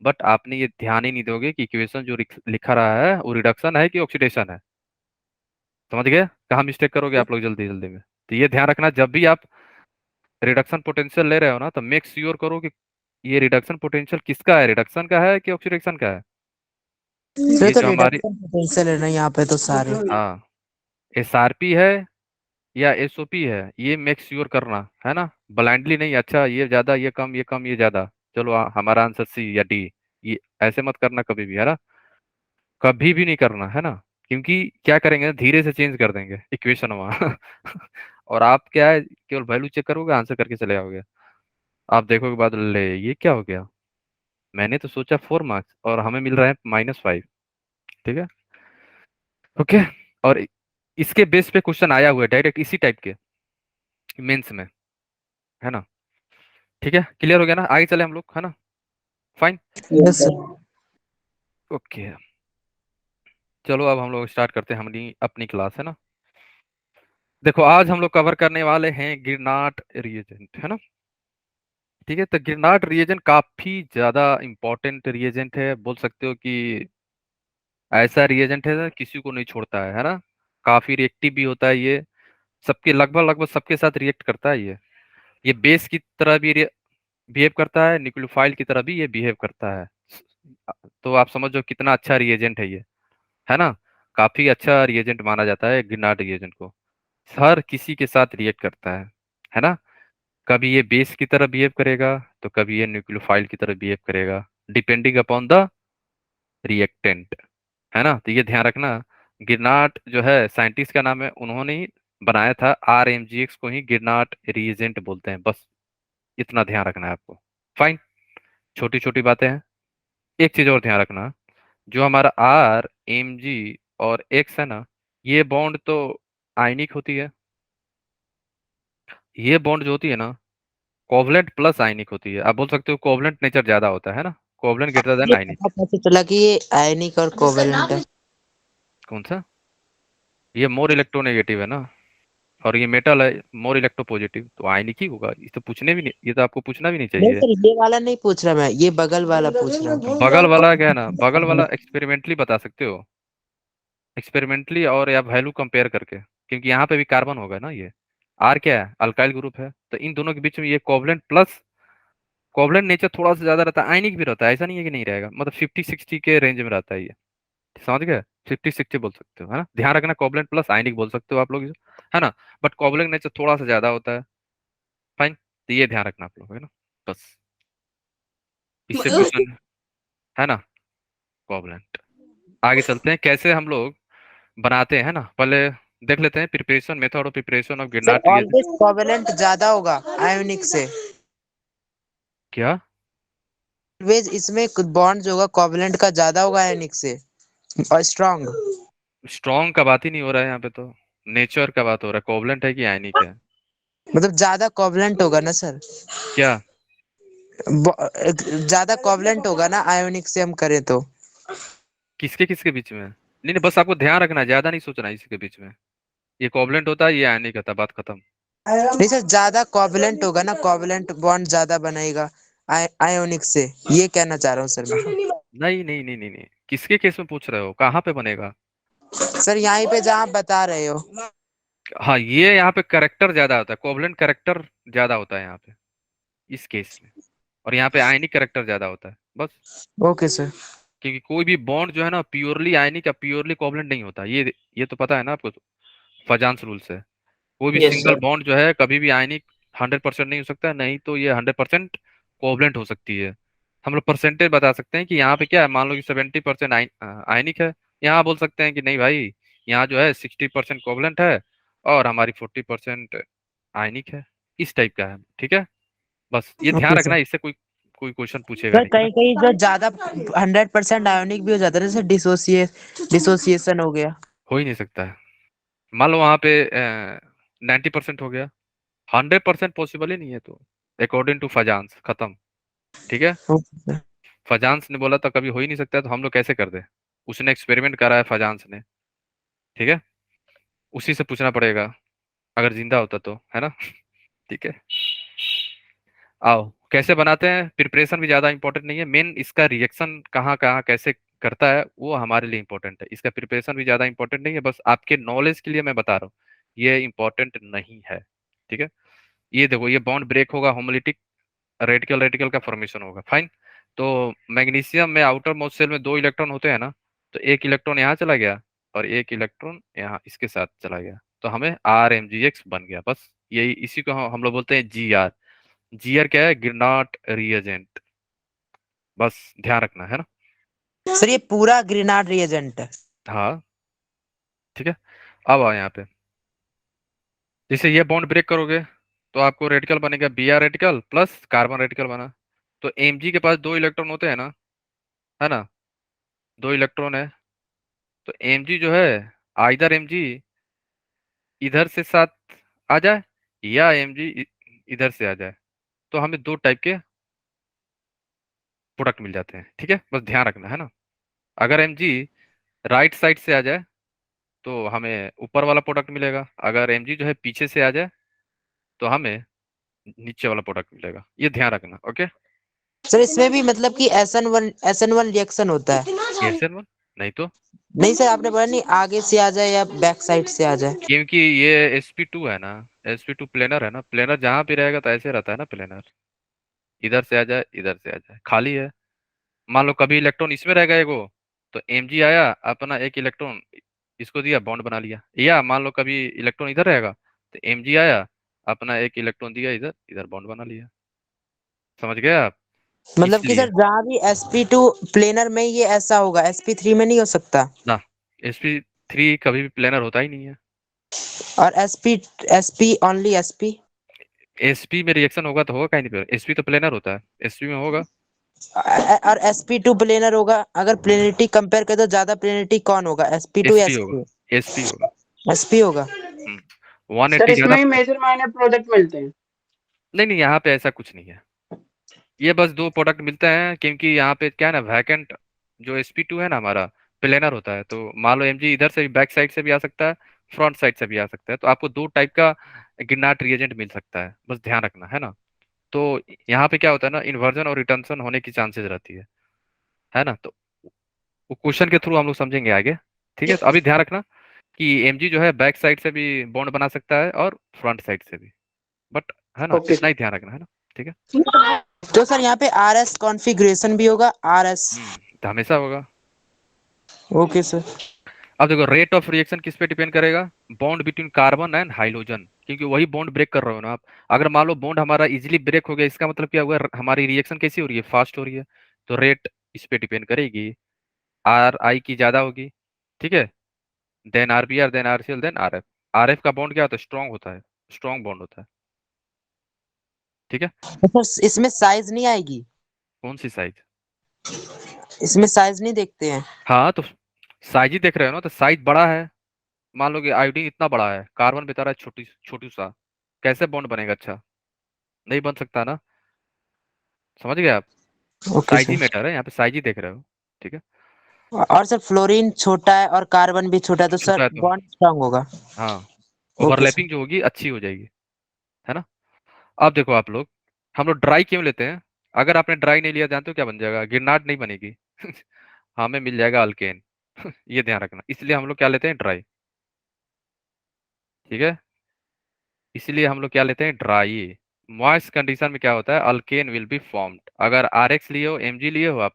बट आपने ये ध्यान ही नहीं दोगे कि इक्वेशन जो लिखा रहा है वो रिडक्शन है कि ऑक्सीडेशन है। समझ गए कहाँ मिस्टेक करोगे आप लोग जल्दी जल्दी में? तो ये ध्यान रखना, जब भी आप रिडक्शन पोटेंशियल ले रहे हो ना, तो मेक श्योर करो कि ये रिडक्शन पोटेंशियल किसका है, रिडक्शन का है कि ऑक्सीडेशन का है। सर ये तो जो हमारी, रिडक्शन पोटेंशियल है ना यहाँ पे तो सारे। हाँ, SRP है या SOP है, ये मेक श्योर करना, है ना? ब्लाइंडली नहीं, अच्छा ये ज्यादा ये कम, ये कम ये ज्यादा, चलो हमारा आंसर C या D, ये ऐसे मत करना कभी भी, है ना? कभी भी नहीं करना, है ना? क्योंकि क्या करेंगे, धीरे से चेंज कर देंगे इक्वेशन वहाँ। और आप क्या है, केवल वैल्यू चेक करोगे, आंसर करके चले आओगे। आप देखोगे बाद, ले ये क्या हो गया, मैंने तो सोचा 4 मार्क्स और हमें मिल रहा है -5। ठीक है, ओके। और इसके बेस पे क्वेश्चन आया हुआ है डायरेक्ट इसी टाइप के मेंस में, है ना? ठीक है, क्लियर हो गया ना? आगे चले हम लोग, है ना? Fine, yes sir. ओके। चलो अब हम लोग स्टार्ट करते हैं हमारी अपनी क्लास, है ना? देखो आज हम लोग कवर करने वाले हैं गिरनाट रिएजेंट, है ना? ठीक है, तो गिरनाट रिएजेंट काफी ज्यादा इंपॉर्टेंट रिएजेंट है, बोल सकते हो कि ऐसा रिएजेंट है किसी को नहीं छोड़ता है ना? काफी रिएक्टिव भी होता है ये, सबके लगभग लगभग सबके साथ रिएक्ट करता है ये बेस की तरह भी बिहेव करता है, न्यूक्लियोफाइल की तरह भी ये बिहेव करता है। तो आप समझो कितना अच्छा रिएजेंट है ये, है ना? काफी अच्छा रिएजेंट माना जाता है गिरनाट रिएजेंट को। हर किसी के साथ रिएक्ट करता है ना। कभी ये बेस की तरह बिहेव करेगा, तो कभी ये न्यूक्लियोफाइल की तरह बिहेव करेगा, डिपेंडिंग अपॉन द रिएक्टेंट, है ना। तो ये ध्यान रखना। गिरनाट जो है साइंटिस्ट का नाम है, उन्होंने ही बनाया था, RMGX को ही गिरनाट रिएजेंट बोलते हैं, बस इतना ध्यान रखना है आपको। फाइन, छोटी छोटी बातें हैं। एक चीज और ध्यान रखना, जो हमारा RMG और X है ना, ये बॉन्ड तो आयनिक होती है। ये बॉन्ड जो होती है ना, कोवलेंट प्लस आयनिक होती है। आप बोल सकते हो कोवलेंट नेचर ज्यादा होता है ना, कोवलेंट ग्रेटर देन ये आयनिक। पता कैसे चला कि ये आयनिक और कोवेलेंट है? कौन सा? ये मोर इलेक्ट्रोनेगेटिव है ना, और ये मेटल है मोर इलेक्ट्रोपॉजिटिव, तो आयनिक ही होगा। ये तो पूछने भी नहीं, ये तो आपको पूछना भी नहीं नहीं चाहिए। सर, ये वाला नहीं पूछ रहा मैं, ये बगल वाला पूछ रहा हूँ। बगल वाला क्या है ना, बगल वाला एक्सपेरिमेंटली बता सकते हो, एक्सपेरिमेंटली और या वैल्यू कंपेयर करके, क्योंकि यहाँ पे भी कार्बन होगा ना। ये आर क्या है, अल्काइल ग्रुप है, तो इन दोनों के बीच में ये कोवलेंट प्लस, कोवलेंट नेचर थोड़ा सा ज्यादा रहता है, आयनिक भी रहता है, ऐसा नहीं है कि नहीं रहेगा, मतलब 50-60 के रेंज में रहता है ये, समझ गए। 50-60 बोल सकते हो, है ना। ध्यान रखना, कोवलेंट प्लस आयनिक बोल सकते हो आप लोग इसे, है ना। बट कोवलेंट नेचर थोड़ा सा ज्यादा होता है। फाइन, तो ये ध्यान रखना आप लोग, है ना। बस इससे क्वेश्चन, है ना, कोवलेंट। आगे चलते हैं कैसे हम लोग बनाते हैं ना, पहले देख लेते हैं preparation method of preparation of sir Grignard reagent. Always covalent ज्यादा होगा आयोनिक से। क्या? ऑलवेज इसमें बॉन्ड जो होगा कोवेलेंट का ज्यादा होगा आयोनिक से, और स्ट्रांग। स्ट्रॉन्ग का बात ही नहीं हो रहा है यहाँ पे, तो नेचर का बात हो रहा है, कोवलेंट है कि आयनिक है। मतलब ज्यादा कोवेलेंट होगा ना सर, क्या? ज्यादा कोवेलेंट होगा ना आयोनिक से हम करें तो। किसके किसके बीच में? नहीं नहीं, बस आपको ध्यान रखना है, ज्यादा नहीं सोचना है इसके बीच में। ये कोवलेंट होता है, ये आयनिक होता है, बात खत्म। नहीं सर, ज्यादा कोवेलेंट होगा ना, कोवेलेंट बॉन्ड ज्यादा बनेगा आयोनिक से, ये कहना चाह रहा हूँ सर मैं। नहीं नहीं नहीं नहीं नहीं, किसके केस में पूछ रहे हो, कहाँ पे बनेगा? सर यहीं पे जहाँ बता रहे हो। हाँ, ये यहाँ पे करेक्टर ज्यादा होता है, कोवलेंट करेक्टर ज्यादा होता है यहाँ पे, इस केस में। और यहाँ पे आयनिक करेक्टर ज्यादा होता है, बस। Okay sir. क्योंकि कोई भी बॉन्ड जो है ना प्योरली आयनिक या प्योरली कोवलेंट नहीं होता, ये तो पता है ना आपको, फजांस रूल से। कोई भी यस सिंगल सर। बॉन्ड जो है कभी भी आयनिक 100% नहीं हो सकता है, नहीं तो ये 100% कोवलेंट हो सकती है। हम लोग परसेंटेज बता सकते हैं कि यहाँ पे क्या है, मान लो कि 70% आयनिक है, यहाँ बोल सकते हैं कि नहीं भाई, यहाँ जो है 60% कोवलेंट है और हमारी 40% आयनिक है, इस टाइप का है, ठीक है। बस ये ध्यान ओके सर। रखना, इससे कोई कोई क्वेश्चन पूछेगा सर नहीं, है ना। कहीं कहीं जो ज्यादा 100% आयोनिक भी हो जाता है, जैसे डिसोसिएशन हो गया। हो ही नहीं सकता है। मान लो वहां पे 90% हो गया, 100% पॉसिबल ही नहीं है, तो अकॉर्डिंग टू फजांस खत्म, ठीक है। Okay sir. फजांस ने बोला था कभी हो ही नहीं सकता है, तो हम लोग कैसे कर दे। उसने एक्सपेरिमेंट करा है फजांस ने, ठीक है, उसी से पूछना पड़ेगा, अगर जिंदा होता तो, है ना। ठीक है, आओ कैसे बनाते हैं। प्रिपरेशन भी ज्यादा इंपॉर्टेंट नहीं है, मेन इसका रिएक्शन कहाँ कहाँ कैसे करता है वो हमारे लिए इंपॉर्टेंट है। इसका प्रिपरेशन भी ज्यादा इंपॉर्टेंट नहीं है, बस आपके नॉलेज के लिए मैं बता रहा हूँ, ये इंपॉर्टेंट नहीं है, ठीक है। ये देखो, ये बॉन्ड ब्रेक होगा, होमोलिटिक रेडिकल रेडिकल का फॉर्मेशन होगा। फाइन, तो मैग्नीशियम में आउटर मोस्ट शेल में 2 इलेक्ट्रॉन होते हैं ना, तो एक इलेक्ट्रॉन यहाँ चला गया और एक इलेक्ट्रॉन यहाँ इसके साथ चला गया, तो हमें RMGX बन गया, बस यही, इसी को हम लोग बोलते हैं GR। GR क्या है, गिरनाट रिएजेंट, बस ध्यान रखना, है ना। सर ये पूरा ग्रेनाड रिएजेंट है? हाँ, ठीक है। अब आओ यहाँ पे, जैसे ये बॉन्ड ब्रेक करोगे तो आपको रेडिकल बनेगा, BR radical plus carbon radical बना। तो Mg के पास 2 इलेक्ट्रॉन होते हैं ना, है ना, 2 इलेक्ट्रॉन है, तो Mg जो है, आइदर Mg इधर से साथ आ जाए या Mg इधर से आ जाए, तो हमें 2 टाइप के प्रोडक्ट मिल जाते हैं, ठीक है, बस ध्यान रखना, है ना। अगर Mg राइट साइड से आ जाए तो हमें ऊपर वाला प्रोडक्ट मिलेगा, अगर Mg जो है पीछे से आ जाए तो हमें नीचे वाला प्रोडक्ट मिलेगा, ये ध्यान रखना, ओके। सर इसमें भी मतलब कि SN1 रिएक्शन होता है? SN1 नहीं तो, नहीं सर, आपने बोला नहीं आगे से आ जाए या बैक साइड से आ जाए। क्योंकि ये sp2 है ना, sp2 प्लेनर है ना, प्लेनर जहां भी रहेगा तो ऐसे रहता है ना प्लेनर, इधर से आ जाए इधर से आ जाए, खाली है। मान लो कभी इलेक्ट्रॉन इसमें रहेगा एगो, तो Mg आया अपना एक इलेक्ट्रॉन इसको दिया, बॉन्ड बना लिया। या मान लो कभी इलेक्ट्रॉन इधर रहेगा तो Mg आया, अपना एक इलेक्ट्रॉन दिया इधर, इधर बॉन्ड बना लिया। समझ गए आप? मतलब कि इसलिए सर जहाँ भी sp2 प्लेनर में ये ऐसा होगा, sp3 में नहीं हो सकता। ना, sp3 कभी भी प्लेनर होता ही नहीं है। और sp ओनली sp। sp में रिएक्शन होगा तो होगा कहीं नहीं पे, sp तो प्लेनर होता है, sp में होगा। और sp2 प्लेनर होगा। अगर प्लेनरिटी कंपेयर करें तो ज्यादा प्लेनरिटी कौन होगा, sp2 या sp होगा, sp? sp होगा। sp होगा। सर 180 ज्यादा। इसमें ही मेजर माइनर प्रोडक्ट मिलते हैं। नहीं नहीं, यहाँ पे ऐसा कुछ नहीं है। ये बस दो प्रोडक्ट मिलते हैं क्योंकि यहाँ पे क्या है ना, वैकेंट जो sp2 है ना हमारा, प्लेनर होता है। तो मान लो Mg इधर से भी, बैक साइड से भी आ सकता है, फ्रंट साइड से भी आ सकता है। तो आपको दो टाइप का गिरनाट रिएजेंट मिल सकता है, बस ध्यान रखना है ना। तो यहाँ पे क्या होता है ना, इन्वर्जन और रिटर्शन होने की चांसेस रहती है ना। तो वो क्वेश्चन के थ्रू हम लोग समझेंगे आगे। ठीक है, तो अभी ध्यान रखना कि Mg जो है बैक साइड से भी बॉन्ड बना सकता है और फ्रंट साइड से भी, बट है ना, ओके इतना ही ध्यान रखना है ना। ठीक है। तो सर यहाँ पे RS कॉन्फ़िगरेशन भी होगा, RS। तो हमेशा होगा। Okay sir. अब देखो, रेट ऑफ रिएक्शन किस पे डिपेंड करेगा? Bond between carbon and hydrogen, क्योंकि वही बॉन्ड ब्रेक कर रहे हो ना आप। अगर मान लो बॉन्ड हमारा इजीली ब्रेक हो गया, इसका मतलब क्या हुआ, हमारी रिएक्शन कैसी हो रही है, फास्ट हो रही है। तो रेट इस पे डिपेंड करेगी, आर आई की ज्यादा होगी, ठीक है, then RBr, then RCl, then RF। RF का बॉन्ड क्या होता है, स्ट्रॉन्ग होता है, स्ट्रॉन्ग बॉन्ड होता है। ठीक है। तो सर इसमें साइज नहीं आएगी? कौन सी साइज? इसमें साइज नहीं देखते हैं? हाँ तो साइज ही देख रहे हो ना, तो साइज बड़ा है। मान लो कि आयोडीन इतना बड़ा है, कार्बन बेचारा छोटी छोटू सा, कैसे बॉन्ड बनेगा? अच्छा, नहीं बन सकता ना। समझ गए आप? ओके साइज ही सर। मैटर है, यहाँ पे साइज ही देख रहे हो। ठीक है। और सर फ्लोरीन छोटा है और कार्बन भी छोटा है, तो छोटा सर है तो बॉन्ड स्ट्रांग होगा। हाँ, ओके सर। ओवरलैपिंग जो होगी अच्छी हो जाएगी, है ना। अब देखो आप लोग, हम लोग ड्राई क्यों लेते हैं? अगर आपने ड्राई नहीं लिया, जानते हो क्या बन जाएगा? गिरनाट नहीं बनेगी। हमें मिल जाएगा अल्केन। ये ध्यान रखना, इसलिए हम लोग क्या लेते हैं, ड्राई। ठीक है, इसलिए हम लोग क्या लेते हैं, ड्राई। मॉइस्ट कंडीशन में क्या होता है, अल्केन विल बी फॉर्म्ड। अगर RX लिए हो, Mg लिए हो आप,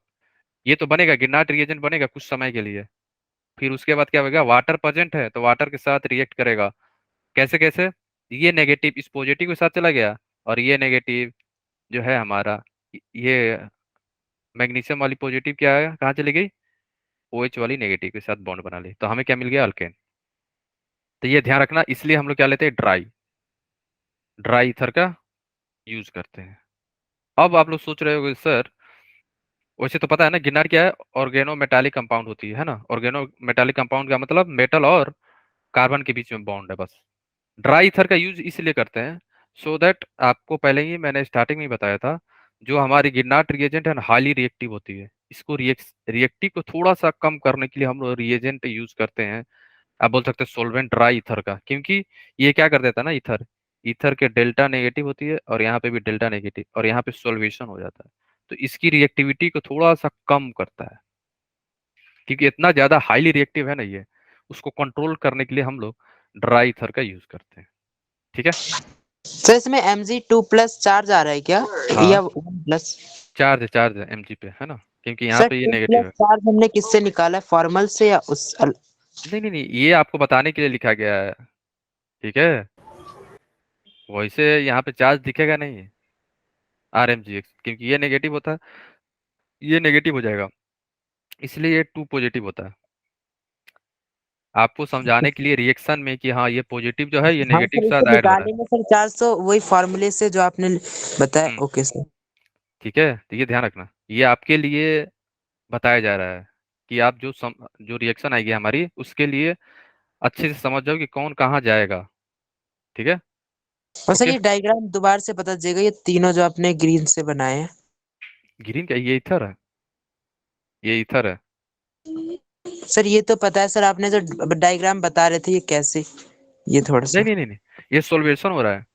ये तो बनेगा, गिरनाट रिएजेंट बनेगा कुछ समय के लिए। फिर उसके बाद क्या होगा, वाटर प्रेजेंट है तो वाटर के साथ रिएक्ट करेगा। कैसे कैसे? ये नेगेटिव इस पॉजिटिव के साथ चला गया, और ये नेगेटिव जो है हमारा, ये मैग्नीशियम वाली पॉजिटिव क्या है, कहाँ चली गई, OH वाली नेगेटिव के साथ बॉन्ड बना ली, तो हमें क्या मिल गया, अल्केन। तो ये ध्यान रखना, इसलिए हम लोग क्या लेते हैं, ड्राई। ड्राई ईथर का यूज करते हैं। अब आप लोग सोच रहे होगे सर, वैसे तो पता है ना गिरनार क्या है, ऑर्गेनो मेटालिक कंपाउंड होती है ना। ऑर्गेनो मेटालिक कंपाउंड का मतलब मेटल और कार्बन के बीच में बॉन्ड है बस। ड्राई ईथर का यूज इसलिए करते हैं, सो दैट आपको पहले ही मैंने स्टार्टिंग में ही बताया था, जो हमारी गिरनाट रिएजेंट है ना, हाईली रिएक्टिव होती है। इसको रिएक्टिव को थोड़ा सा कम करने के लिए हम लोग रिएजेंट यूज करते हैं। आप बोल सकते हैं सोल्वेंट ड्राई ईथर का, क्योंकि ये क्या कर देता है ना, ईथर, ईथर के डेल्टा नेगेटिव होती है और यहाँ पे भी डेल्टा नेगेटिव, और यहाँ पे सोल्वेशन हो जाता है। तो इसकी रिएक्टिविटी को थोड़ा सा कम करता है, क्योंकि इतना ज्यादा हाईली रिएक्टिव है ना ये। उसको कंट्रोल करने के लिए हम लोग ड्राई ईथर का यूज करते हैं। ठीक है। सर इसमें Mg2+ चार्ज आ रहा है क्या, हाँ, या 1+? चार्ज है Mg पे, है ना, क्योंकि यहाँ सर पे ये 2+ नेगेटिव है। चार्ज हमने किससे निकाला है, फॉर्मल से या उस नहीं नहीं नहीं, ये आपको बताने के लिए लिखा गया है। ठीक है, वैसे यहाँ पे चार्ज दिखेगा नहीं, RMgx, क्योंकि ये नेगेटिव होता है, ये नेगेटिव हो जाएगा, इसलिए ये 2 पॉजिटिव होता है। आपको समझाने के लिए रिएक्शन में कि हाँ ये पॉजिटिव जो है ये हाँ नेगेटिव सर, साथ इसे ऐड हो रहा है। निकालेंगे सर चार्ज तो वही फॉर्मूले से जो आपने बताया। हम्म, ओके सर। ठीक है, तो ये ध्यान रखना, ये आपके लिए बताया जा रहा है कि आप जो रिएक्शन आएगी हमारी, उसके लिए अच्छे से समझ जाओ कि कौन कहाँ जाएगा। ठीक है। और सर ओके। ये डायग्राम दोबारा से बता दीजिएगा, ये तीनों जो आपने ग्रीन से बनाए हैं। ग्रीन क्या, ये ईथर है, ये ईथर है। सर ये तो पता है सर, आपने जो डायग्राम बता रहे थे ये कैसे, ये थोड़ा नहीं सा। नहीं नहीं नहीं, ये सोल्वेशन हो रहा है।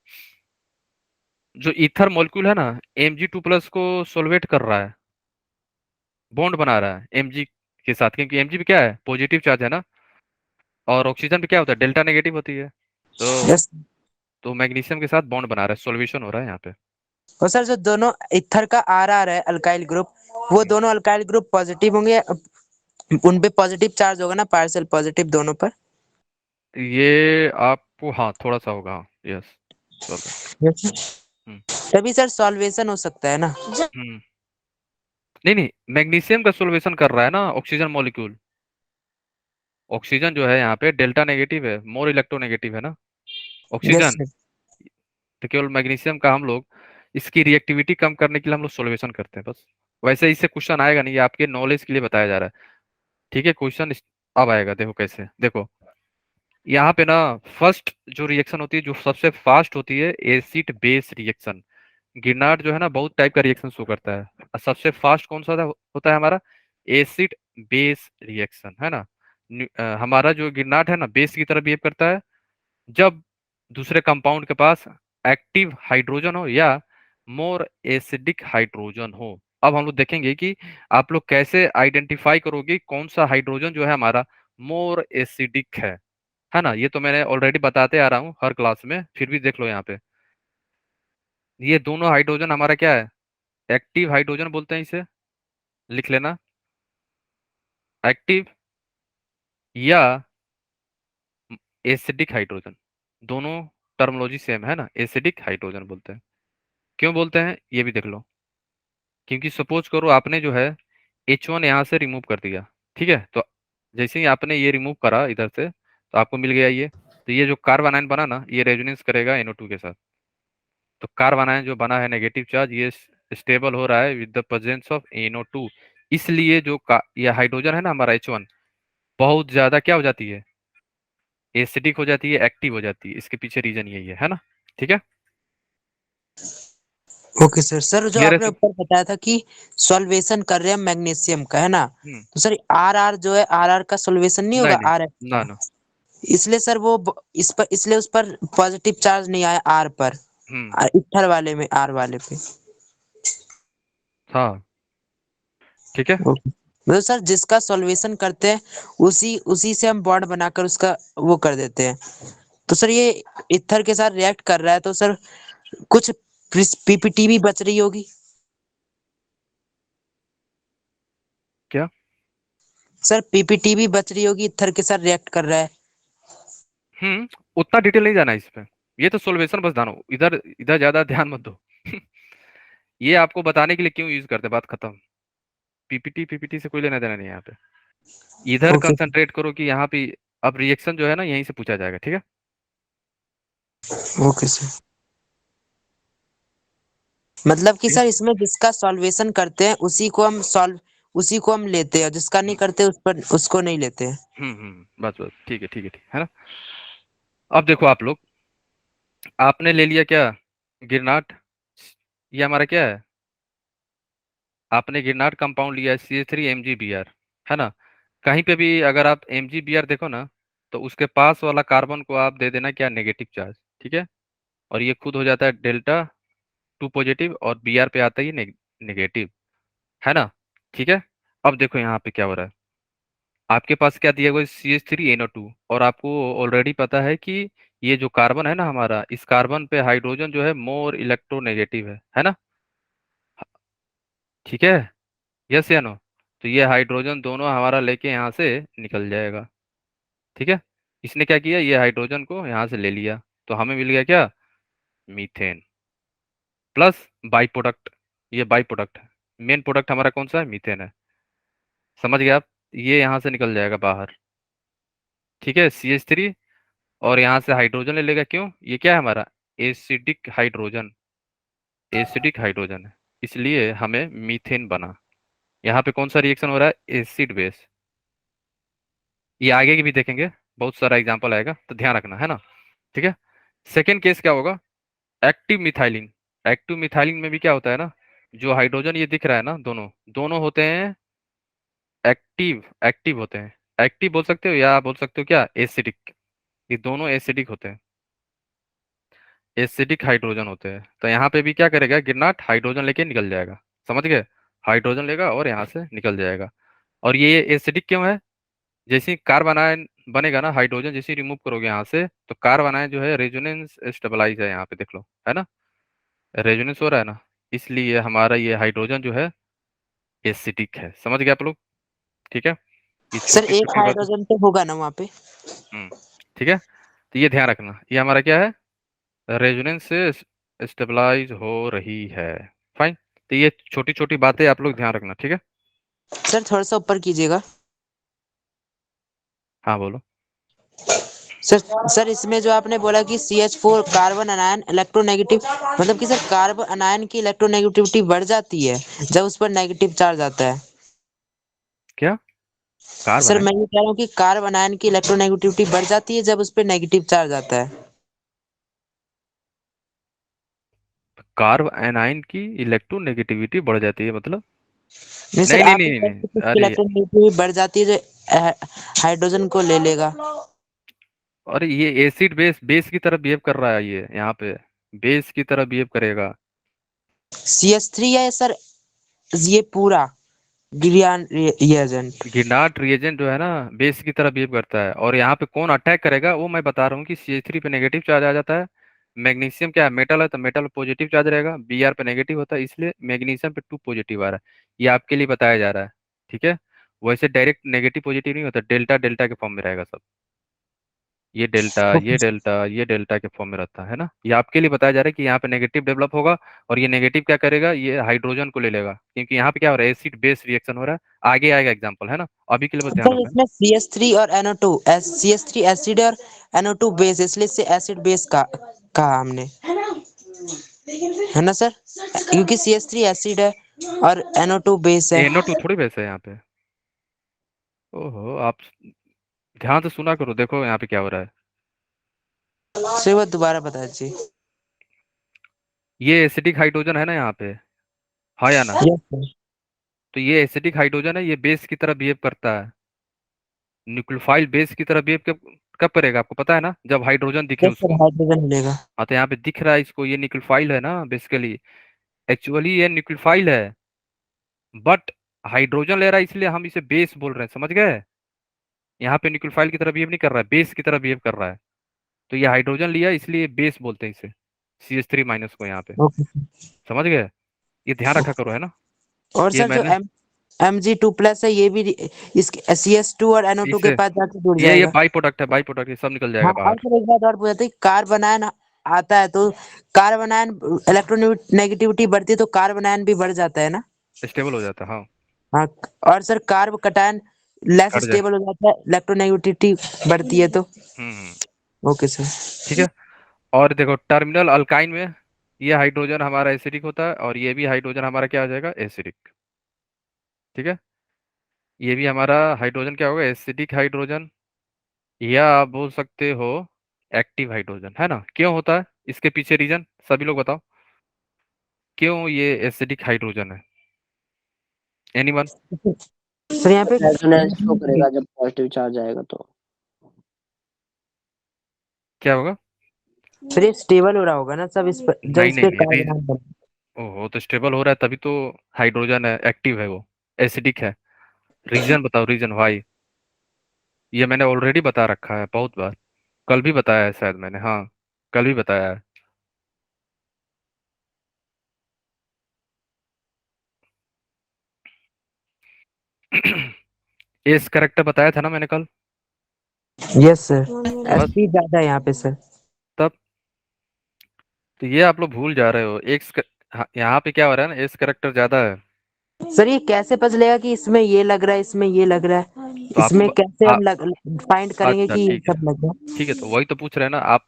जो ईथर मॉलिक्यूल है ना, Mg2+ को सोलवेट कर रहा है, बॉन्ड बना रहा है Mg के साथ, क्योंकि Mg पे क्या है, पॉजिटिव चार्ज है ना, और ऑक्सीजन पे क्या होता है, डेल्टा नेगेटिव होती है। तो यस। तो मैग्नीशियम के साथ बॉन्ड बना रहा है, सोल्वेशन हो रहा है यहाँ पे। और सर जो दोनों इथर का RR है अल्काइल ग्रुप, वो हम्म, दोनों अल्काइल ग्रुप पॉजिटिव होंगे उन पे पॉजिटिव चार्ज होगा ना, पार्शियल पॉजिटिव दोनों पर। ये आपको हाँ थोड़ा सा होगा, हाँ यस हम्म तभी सर सॉल्वेशन हो सकता है ना। हम्म नहीं नहीं, मैग्नीशियम का सोल्वेशन कर रहा है ना ऑक्सीजन मॉलिक्यूल। ऑक्सीजन जो है यहाँ पे डेल्टा नेगेटिव है, मोर इलेक्ट्रोनेगेटिव है ना यस ऑक्सीजन। सर। तो केवल मैग्नीशियम का हम लोग इसकी रिएक्टिविटी कम करने के लिए हम लोग सोल्वेशन करते हैं बस। वैसे इससे क्वेश्चन आएगा नहीं, ये आपके नॉलेज के लिए बताया जा रहा है। ठीक है, क्वेश्चन अब आएगा, देखो कैसे, देखो यहाँ पे ना फर्स्ट जो रिएक्शन होती है जो सबसे फास्ट होती है, एसिड बेस रिएक्शन। गिरनाट जो है ना बहुत टाइप का रिएक्शन शो करता है, और सबसे फास्ट कौन सा होता है हमारा, एसिड बेस रिएक्शन, है ना। हमारा जो गिरनाट है ना बेस की तरह बिहेव करता है जब दूसरे कंपाउंड के पास एक्टिव हाइड्रोजन हो या मोर एसिडिक हाइड्रोजन हो। अब हम लोग देखेंगे कि आप लोग कैसे आइडेंटिफाई करोगे कौन सा हाइड्रोजन जो है हमारा मोर एसिडिक है ना। ये तो मैंने ऑलरेडी बताते आ रहा हूँ हर क्लास में, फिर भी देख लो यहाँ पे। ये दोनों हाइड्रोजन हमारा क्या है, एक्टिव हाइड्रोजन बोलते हैं इसे, लिख लेना, एक्टिव या एसिडिक हाइड्रोजन। दोनों टर्मोलॉजी सेम है ना, एसिडिक हाइड्रोजन बोलते हैं। क्यों बोलते हैं ये भी देख लो। क्योंकि सपोज करो आपने जो है H1 यहाँ से रिमूव कर दिया, ठीक है, तो जैसे ही आपने ये रिमूव करा इधर से तो आपको मिल गया ये, तो ये जो कार्बन आयन बना ना ये रेजोनेंस करेगा NO2 के साथ। तो कार्बन आयन जो बना है नेगेटिव चार्ज ये स्टेबल हो रहा है with the presence of NO2। इसलिए जो ये हाइड्रोजन है ना हमारा H1 बहुत ज्यादा क्या हो जाती है, एसिडिक हो जाती है, एक्टिव हो जाती है। इसके पीछे रीजन यही है ना। ठीक है, ओके सर। सर जो क्लियर है आपने सब। ऊपर बताया था कि सॉल्वेशन कर रहे हैं मैग्नीशियम का, है ना, हम्म तो सर आर आर जो है आर आर का सॉल्वेशन नहीं होगा नहीं नहीं आर। ना ना इसलिए सर वो इस पर, इसलिए उस पर पॉजिटिव चार्ज नहीं आया आर पर, हम्म इथर वाले में, आर वाले पे। हाँ ठीक है। ओके। मतलब सर जिसका सॉल्वेशन करते हैं उसी उसी से हम बॉन्ड बनाकर उसका वो कर देते हैं। तो सर ये इथर के साथ रिएक्ट कर रहा है तो सर कुछ पीपीटी भी बच रही होगी। क्या, सर पीपीटी भी बच रही होगी, इथर के साथ रिएक्ट कर रहा है। उतना डिटेल नहीं जाना इस पे। ये तो सोल्वेशन बस जानो, इधर इधर ज्यादा ध्यान मत दो। ये आपको बताने के लिए क्यों यूज करते हैं, बात खत्म। पीपीटी पीपीटी से कोई लेना देना नहीं है यहाँ पे। इधर ओके। कंसंट्रेट करो कि यहाँ पे अब रिएक्शन जो है ना यहीं से पूछा जाएगा, ठीक है। Okay sir. मतलब कि ठीक है? सर इसमें जिसका सॉल्वेशन करते हैं उसी को हम लेते हैं, जिसका नहीं हम्म करते उस पर उसको नहीं लेते हैं। बस बस ठीक है ठीक है ठीक है ना। अब देखो आप लोग, आपने ले लिया क्या, गिरनाट। ये हमारा क्या है, आपने गिरनाट कंपाउंड लिया है CH3 MgBr, है ना। कहीं पे भी अगर आप MgBr देखो ना तो उसके पास वाला कार्बन को आप दे देना क्या, नेगेटिव चार्ज, ठीक है। और ये खुद हो जाता है डेल्टा 2 पॉजिटिव और Br पे आता है ये नेगेटिव, है ना। ठीक है, अब देखो यहाँ पे क्या हो रहा है, आपके पास क्या दिया हुआ है CH3NO2, और आपको ऑलरेडी पता है कि ये जो कार्बन है ना हमारा, इस कार्बन पे हाइड्रोजन जो है मोर इलेक्ट्रोनेगेटिव है ना। ठीक है, यस या नो। तो ये हाइड्रोजन दोनों हमारा लेके यहाँ से निकल जाएगा, ठीक है। इसने क्या किया, ये हाइड्रोजन को यहाँ से ले लिया, तो हमें मिल गया क्या, मीथेन प्लस बाई प्रोडक्ट। ये बाई प्रोडक्ट है, मेन प्रोडक्ट हमारा कौन सा है, मीथेन है। समझ गए आप, ये यहाँ से निकल जाएगा बाहर, ठीक है, CH3। और यहाँ से हाइड्रोजन ले लेगा, क्यों, ये क्या है हमारा, एसिडिक हाइड्रोजन, एसिडिक हाइड्रोजन है, इसलिए हमें मीथेन बना। यहाँ पे कौन सा रिएक्शन हो रहा है, एसिड बेस। ये आगे की भी देखेंगे, बहुत सारा एग्जांपल आएगा तो ध्यान रखना, है ना। ठीक है, सेकेंड केस क्या होगा, एक्टिव मिथाइलिन। एक्टिव मिथाइलिन में भी क्या होता है ना, जो हाइड्रोजन ये दिख रहा है ना, दोनों दोनों होते हैं एक्टिव, एक्टिव होते हैं। एक्टिव बोल सकते हो या बोल सकते हो क्या, एसिडिक। ये दोनों एसिडिक होते हैं, एसिडिक हाइड्रोजन होते हैं। तो यहाँ पे भी क्या करेगा, गिरनाट हाइड्रोजन लेके निकल जाएगा, समझ गए, हाइड्रोजन लेगा और यहाँ से निकल जाएगा। और ये एसिडिक क्यों है, जैसे ही कार्बन आयन बनेगा ना, हाइड्रोजन जैसे ही रिमूव करोगे यहाँ से तो कार्बन आयन जो है रेजोनेंस स्टेबलाइज है, यहाँ पे देख लो, है ना, रेजोनेंस हो रहा है ना। इसलिए हमारा ये हाइड्रोजन जो है एसिडिक है, समझ गए आप लोग। ठीक है, ये सर छोटी एक छोटी बातें। हाइड्रोजन तो होगा ना वहाँ पे? ठीक है, तो ये ध्यान रखना, ये हमारा क्या है, रेजोनेंस से स्टेबलाइज हो रही है। फाइन, तो ये छोटी छोटी बातें आप लोग ध्यान रखना, ठीक है। सर थोड़ा सा ऊपर कीजिएगा। हाँ बोलो। सर सर इसमें जो आपने बोला कि CH4 कार्बन अनायन इलेक्ट्रोनेगेटिव, मतलब कि सर कार्बन अनायन की इलेक्ट्रोनेगेटिविटी बढ़ जाती है जब उस पर नेगेटिव चार्ज आता है। क्या कार्ब सर है? मैं ये कह रहा हूँ कि कार्बन अनायन की इलेक्ट्रोनेगेटिविटी बढ़ जाती है जब उस पर नेगेटिव चार्ज आता है। कार्ब एनाइन की इलेक्ट्रोनेगेटिविटी बढ़ जाती है मतलब? नहीं सर, नहीं नहीं आप ये नहीं कह नहीं, रहे थे कि उसकी अरे इलेक्ट्रोनेगेटिविटी बढ़ जाती है जो हाइड्रोजन को ले लेगा। अरे ये एसिड बेस बेस की तरह बिहेव कर रहा है, ये यहाँ पे बेस की तरह बिहेव करेगा। CH3 है सर ये पूरा गिरियान रिएजेंट। गिनाट रिएजेंट जो है ना, बेस की तरह बिहेव करता है, और यहाँ पे कौन अटैक करेगा वो मैं बता रहा हूँ कि CH3 पे नेगेटिव चार्ज आ जाता है। मैग्नीशियम क्या है, मेटल है, तो मेटल पॉजिटिव चार्ज रहेगा, Br पे नेगेटिव होता है, इसलिए मैग्नीशियम पे 2 पॉजिटिव आ रहा है। ये आपके लिए बताया जा रहा है, ठीक है। वैसे डायरेक्ट नेगेटिव पॉजिटिव नहीं होता, डेल्टा डेल्टा के फॉर्म में रहेगा सब। ये डेल्टा ये डेल्टा ये डेल्टा के फॉर्म में रहता है ना, ये आपके लिए बताया जा रहा है कि यहाँ पे नेगेटिव डेवलप होगा, और ये नेगेटिव क्या करेगा, ये हाइड्रोजन को ले लेगा, क्योंकि यहाँ पे क्या हो रहा है, एसिड बेस रिएक्शन हो रहा है। आगे आएगा एग्जांपल, है ना, अभी के लिए बस ध्यान सर रखना है। इसमें CH3 और NO2 CH3 एसिड और NO2 बेस, इसलिए इसे एसिड बेस का कहा हमने, है ना सर? क्योंकि CH3 एसिड है और NO2 बेस है। NO2 थोड़ी बेस है यहाँ पे। ओहो, आप ध्यान से सुना करो, देखो यहाँ पे क्या हो रहा है। सर वो दोबारा बता दीजिए। ये एसिडिक हाइड्रोजन है ना यहाँ पे, हाँ या ना? Yes sir. तो ये एसिडिक हाइड्रोजन है, ये बेस की तरह बिहेव करता है। न्यूक्लियोफाइल बेस की तरह बिहेव कब कब करेगा, आपको पता है ना, जब हाइड्रोजन दिखे यस सर उसको। हाइड्रोजन मिलेगा। हाँ, तो यहाँ पे दिख रहा है इसको, ये न्यूक्लियोफाइल है ना बेसिकली। एक्चुअली ये न्यूक्लियोफाइल है, बट हाइड्रोजन ले रहा है, इसलिए हम इसे बेस बोल रहे हैं, समझ गए। यहाँ पे न्यूक्लियोफाइल की तरह बिहेव नहीं कर रहा है, बेस की तरह बिहेव कर रहा है। तो ये हाइड्रोजन लिया, इसलिए बेस बोलते हैं इसे, CH3 माइनस को यहाँ पे। Okay sir. समझ गए, ये ध्यान रखा करो, है ना। और ये सर जो मैंने Mg2+ है ये भी इसके CH2 और NO2 के इसे पास जाके जुड़ ये जाएगा। बाई प्रोडक्ट है, बाई प्रोडक्ट, ये सब निकल हाँ जाएगा और बाहर। सर एक बात और पूछा था, कार्बन आयन आता है तो कार्बन आयन इलेक्ट्रोनेगेटिविटी बढ़ती है तो कार्बन आयन भी बढ़ जाता है ना? स्टेबल हो जाता है, हाँ। हाँ। और sir carbocation less cut जाए। स्टेबल हो जाता है इलेक्ट्रोनेगेटिविटी बढ़ती है तो। हम्म। Okay sir. ठीक है, और देखो टर्मिनल अल्काइन में ये हाइड्रोजन हमारा एसिडिक होता है, और ये भी हाइड्रोजन हमारा क्या हो जाएगा, एसिडिक। ठीक है, ये भी हमारा हाइड्रोजन क्या होगा, एसिडिक हाइड्रोजन, या आप बोल सकते हो एक्टिव हाइड्रोजन, है ना। क्यों होता है, इसके पीछे रीजन सभी लोग बताओ, क्यों ये एसिडिक हाइड्रोजन है, एनीवन? सर यहाँ पे रेजोनेंस शो करेगा जब पॉजिटिव चार्ज आएगा तो। क्या होगा? सर ये स्टेबल हो रहा होगा ना सब इस पर जब नहीं इस नहीं पे नहीं, कार्बन आयन बने। ओहो, तो स्टेबल हो रहा है तभी तो हाइड्रोजन है, एक्टिव है वो, एसिडिक है। रीजन बताओ, रीजन वाई। ये मैंने ऑलरेडी बता रखा है बहुत बार, कल भी बताया है शायद मैंने, हाँ कल भी बताया है। एस करेक्टर बताया था ना मैंने कल। Yes sir. बस, SP ज्यादा है यहाँ पे सर। तब तो ये आप लोग भूल जा रहे हो, हाँ, यहाँ पे क्या हो रहा है ना, एस करेक्टर ज्यादा है। सर ये कैसे पता चलेगा कि इसमें ये लग रहा है इसमें ये लग रहा है, तो इसमें आपको कैसे आ, हम फाइंड करेंगे अच्छा कि ये ठीक है, सब लग रहा है? ठीक है, तो वही तो पूछ रहे हैं ना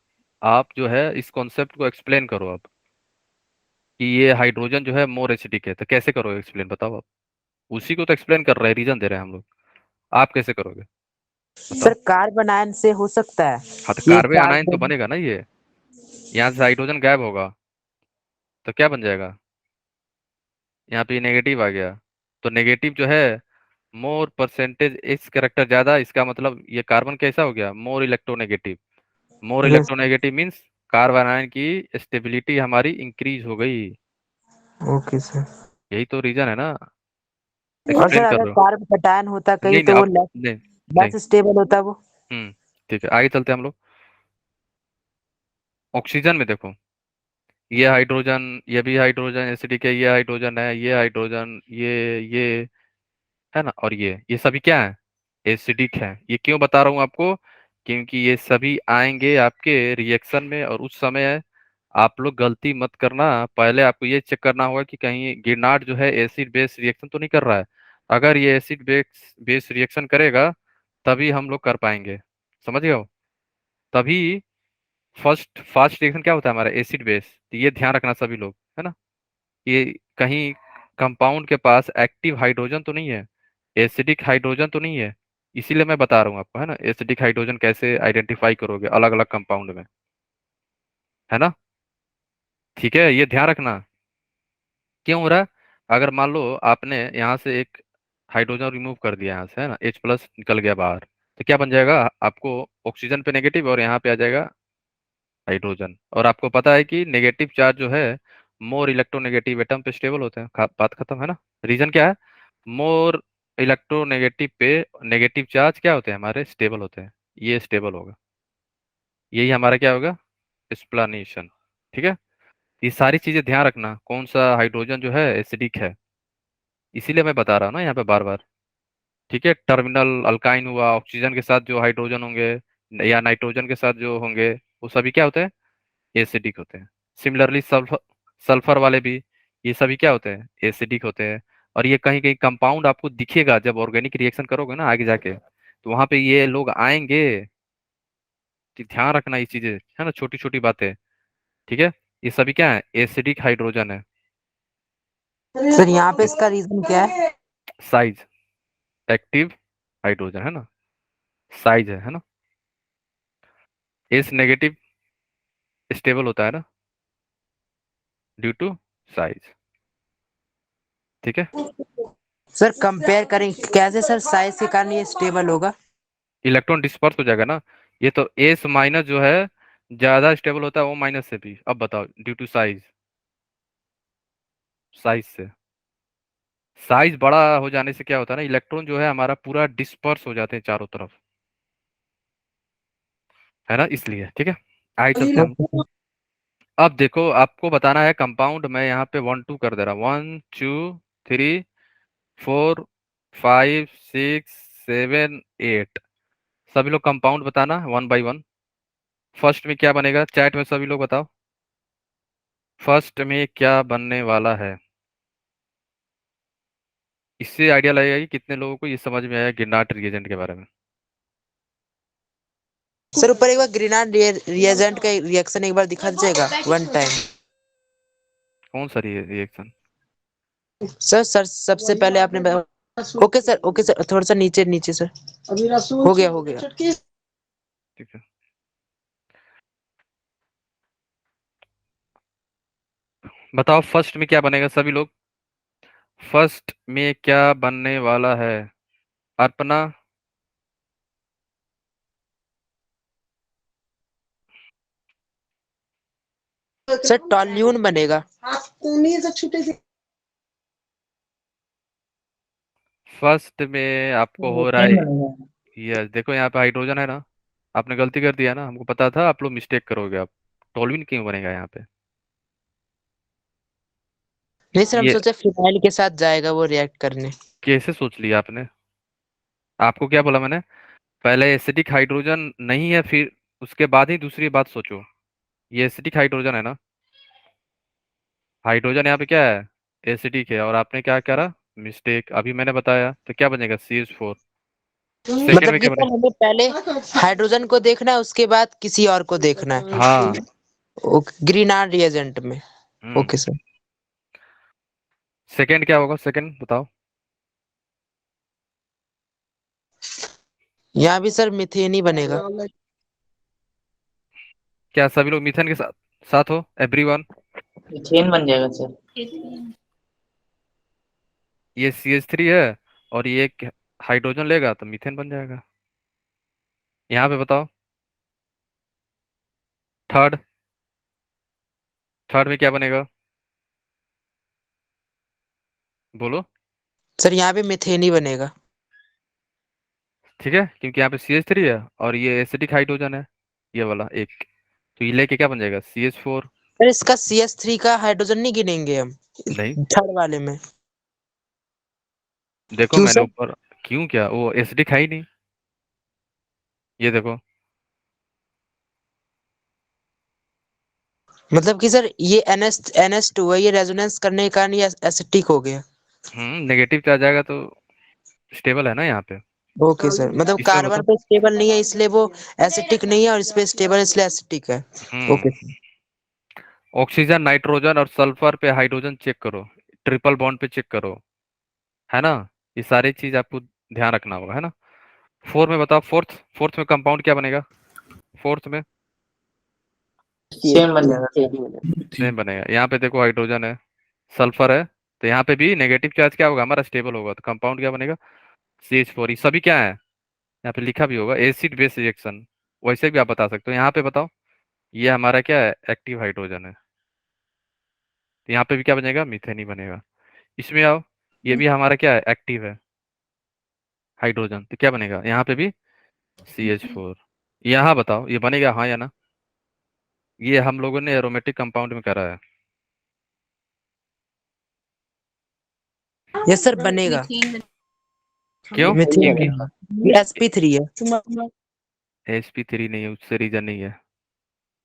आप जो है इस कॉन्सेप्ट को एक्सप्लेन करो आप, कि ये हाइड्रोजन जो है मोर एसिडिक है, तो कैसे करोगे एक्सप्लेन, बताओ आप। उसी को तो एक्सप्लेन कर रहे हैं, रीजन दे रहे हैं हम लोग, आप कैसे करोगे, सर बताओ। कार्बन आयन से हो सकता है हाँ, तो ये कार्बन चार्ज आनायन तो बनेगा ना, ये यहाँ से हाइड्रोजन गायब होगा, तो क्या बन जाएगा, यहाँ पे नेगेटिव आ गया, तो नेगेटिव जो है, मोर परसेंटेज इस करेक्टर ज्यादा, इसका मतलब ये कार्बन कैसा हो गया, more electronegative. More yes. Electronegative means carbon ion की स्टेबिलिटी हमारी इंक्रीज हो गई। Okay sir. यही तो रीजन है ना, और सर एक्सप्लेन कर अगर रहे हो। कार्ब कटायन होता कहीं नहीं नहीं, तो वो आप नहीं नहीं। लेस स्टेबल होता वो। हम्म, ठीक है, आगे चलते हैं हम लोग। ऑक्सीजन में देखो, ये हाइड्रोजन, ये भी हाइड्रोजन एसिडिक है, ये हाइड्रोजन है, ये हाइड्रोजन, ये है ना, और ये सभी क्या है, एसिडिक है। ये क्यों बता रहा हूँ आपको, क्योंकि ये सभी आएंगे आपके रिएक्शन में, और उस समय आप लोग गलती मत करना। पहले आपको ये चेक करना होगा कि कहीं गिरनाट जो है एसिड बेस रिएक्शन तो नहीं कर रहा है। अगर ये एसिड बेस रिएक्शन करेगा तभी हम लोग कर पाएंगे, समझ गए हो। तभी फास्ट रिएक्शन क्या होता है हमारा, एसिड बेस। तो ये ध्यान रखना सभी लोग, है ना। ये कहीं कंपाउंड के पास एक्टिव हाइड्रोजन तो नहीं है, एसिडिक हाइड्रोजन तो नहीं है। इसीलिए मैं बता रहा हूँ आपको, है ना, एसिडिक हाइड्रोजन कैसे आइडेंटिफाई करोगे अलग अलग कंपाउंड में, है ना। ठीक है, ये ध्यान रखना। क्यों हो रहा है, अगर मान लो आपने यहाँ से एक हाइड्रोजन रिमूव कर दिया यहाँ से, है ना, H+ निकल गया बाहर, तो क्या बन जाएगा आपको, ऑक्सीजन पे नेगेटिव और यहाँ पे आ जाएगा हाइड्रोजन। और आपको पता है कि नेगेटिव चार्ज जो है मोर इलेक्ट्रोनेगेटिव एटम पे स्टेबल होते हैं। बात खत्म, है ना। रीजन क्या है, मोर इलेक्ट्रोनेगेटिव पे नेगेटिव चार्ज क्या होते हैं हमारे, स्टेबल होते हैं। ये स्टेबल होगा, यही हमारा क्या होगा, एक्सप्लेनेशन। ठीक है, ये सारी चीजें ध्यान रखना, कौन सा हाइड्रोजन जो है एसिडिक है, इसीलिए मैं बता रहा हूँ ना यहाँ पे बार बार। ठीक है, टर्मिनल अल्काइन हुआ, ऑक्सीजन के साथ जो हाइड्रोजन होंगे या नाइट्रोजन के साथ जो होंगे, वो सभी क्या होते हैं, एसिडिक होते हैं। सिमिलरली सल्फर, सल्फर वाले भी, ये सभी क्या होते हैं, एसिडिक होते हैं। और ये कहीं कहीं कंपाउंड आपको दिखेगा जब ऑर्गेनिक रिएक्शन करोगे ना आगे जाके, तो वहां पे ये लोग आएंगे। कि ध्यान रखना ये चीजें, है ना, छोटी छोटी बातें। ठीक है, ये सभी क्या है, एसिडिक हाइड्रोजन है। सर यहाँ पे इसका रीजन क्या है? साइज, एक्टिव हाइड्रोजन, है ना, साइज है ना। एस नेगेटिव स्टेबल होता है ना, ड्यू टू साइज। ठीक है, सर कंपेयर करें कैसे सर, साइज के कारण ये स्टेबल होगा? इलेक्ट्रॉन डिस्पर्स हो जाएगा ना। ये तो S- जो है ज्यादा स्टेबल होता है O- से भी। अब बताओ, ड्यू टू साइज, साइज से, साइज बड़ा हो जाने से क्या होता है ना, इलेक्ट्रॉन जो है हमारा पूरा डिस्पर्स हो जाते हैं चारों तरफ, है ना, इसलिए। ठीक है, आगे चलते हैं हम। अब देखो, आपको बताना है कंपाउंड। मैं यहाँ पे 1 2 कर दे रहा हूँ, 1 2 3 4 5 6 7 8। सभी लोग कंपाउंड बताना 1 बाई 1। फर्स्ट में क्या बनेगा, चैट में सभी लोग बताओ, फर्स्ट में क्या बनने वाला है। इससे आइडिया लगेगा कि कितने लोगों को ये समझ में आया गिरनाट रिएजेंट के बारे में। सर ऊपर एक बार ग्रीनार्ड रिएजेंट का रिएक्शन एक बार दिखा दीजिएगा वन टाइम। कौन सा रिएक्शन, सर सबसे पहले आपने ओके सर थोड़ा सा नीचे नीचे सर। हो गया हो गया। ठीक है, बताओ फर्स्ट में क्या बनेगा सभी लोग, फर्स्ट में क्या बनने वाला है। अर्पणा, सर टॉल्यून बनेगा। फर्स्ट में आपको हो रहा है, यस देखो यहाँ पे हाइड्रोजन है ना, आपने गलती कर दिया ना, हमको पता था आप लोग मिस्टेक करोगे। आप टोलविन क्यों बनेगा यहाँ पे, नहीं सर हम ये सोचे फिनाइल के साथ जाएगा वो रिएक्ट करने। कैसे सोच लिया आपने। आपको क्या बोला मैंने, पहले एसिडिक हाइड्रोजन नहीं है, फिर उसके बाद ही दूसरी बात सोचो। ये एसिडिक हाइड्रोजन है ना, हाइड्रोजन यहाँ पे क्या है, एसिडिक है, और आपने क्या करा, मिस्टेक। अभी मैंने बताया, तो क्या बनेगा, CH4। सेकंड मतलब में कि क्या सर बनेगा, हमें पहले हाइड्रोजन को देखना है उसके बाद किसी और को देखना है। हाँ। ग्रीनार्ड रिएजेंट में। हम्म, ओके सर। सेकंड क्या होगा, सेकंड बताओ। यहाँ भी सर मीथेन ही बनेगा। क्या सभी लोग मिथेन के साथ साथ हो, एवरीवन। मीथेन बन जाएगा सर। ये CH3 है, और ये एक हाइड्रोजन लेगा तो मीथेन बन जाएगा। यहाँ पे बताओ, थर्ड, थर्ड में क्या बनेगा, बोलो। सर यहाँ भी मीथेन ही बनेगा। ठीक है, क्योंकि यहाँ पे CH3 है और ये एसिडिक हाइड्रोजन है, ये वाला एक, तो ये लेके क्या बन जाएगा, CH4। सर इसका CH3 का हाइड्रोजन नहीं गिनेंगे हम नहीं, थर्ड वाले में? देखो क्यों मैंने सर? ऊपर, क्यों क्या, वो एसिडिक है ही नहीं। ये देखो। मतलब कि सर ये NH2 है, ये रेजोनेंस करने के कारण ये एसिटिक हो गया। नेगेटिव चार्ज आएगा तो स्टेबल है ना यहाँ पे। ओके सर, मतलब इसमें कार्बन मतलब पे स्टेबल नहीं है इसलिए वो एसिटिक नहीं है, और इस पे स्टेबल इसलिए एसिटिक है। हम्म ओके सर। ऑक्सीजन, नाइट्रोजन और सल्फर पे हाइड्रोजन चेक करो, ट्रिपल बॉन्ड पे चेक करो, है ना। ये सारी चीज आपको ध्यान रखना होगा, है ना। फोर में बताओ, फोर्थ फोर्थ में कंपाउंड क्या बनेगा? फोर्थ में सेम बन जाएगा CH3 सर। बनेगा। सेम बनेगा। यहाँ पे देखो हाइड्रोजन है, सल्फर है, तो यहाँ पे भी नेगेटिव चार्ज क्या होगा हमारा? स्टेबल होगा, तो कंपाउंड क्या बनेगा? CH4। ये सभी क्या है? यहाँ पे लिखा भी होगा एसिड बेस रिएक्शन, वैसे भी आप बता सकते हो। यहाँ पे बताओ, ये हमारा क्या है? एक्टिव हाइड्रोजन है, तो यहाँ पे भी क्या बनेगा? मीथेन ही बनेगा। इसमें आओ, ये भी हमारा क्या है? एक्टिव है हाइड्रोजन, तो क्या बनेगा यहाँ पे भी? CH4। यहाँ बताओ ये बनेगा हाँ या ना? ये हम लोगों ने एरोमेटिक कंपाउंड में करा है। यस सर, बनेगा। क्यों? मिथेन क्योंकि बनेगा, ये sp3 है। sp3 नहीं है, उससे रीजन नहीं है।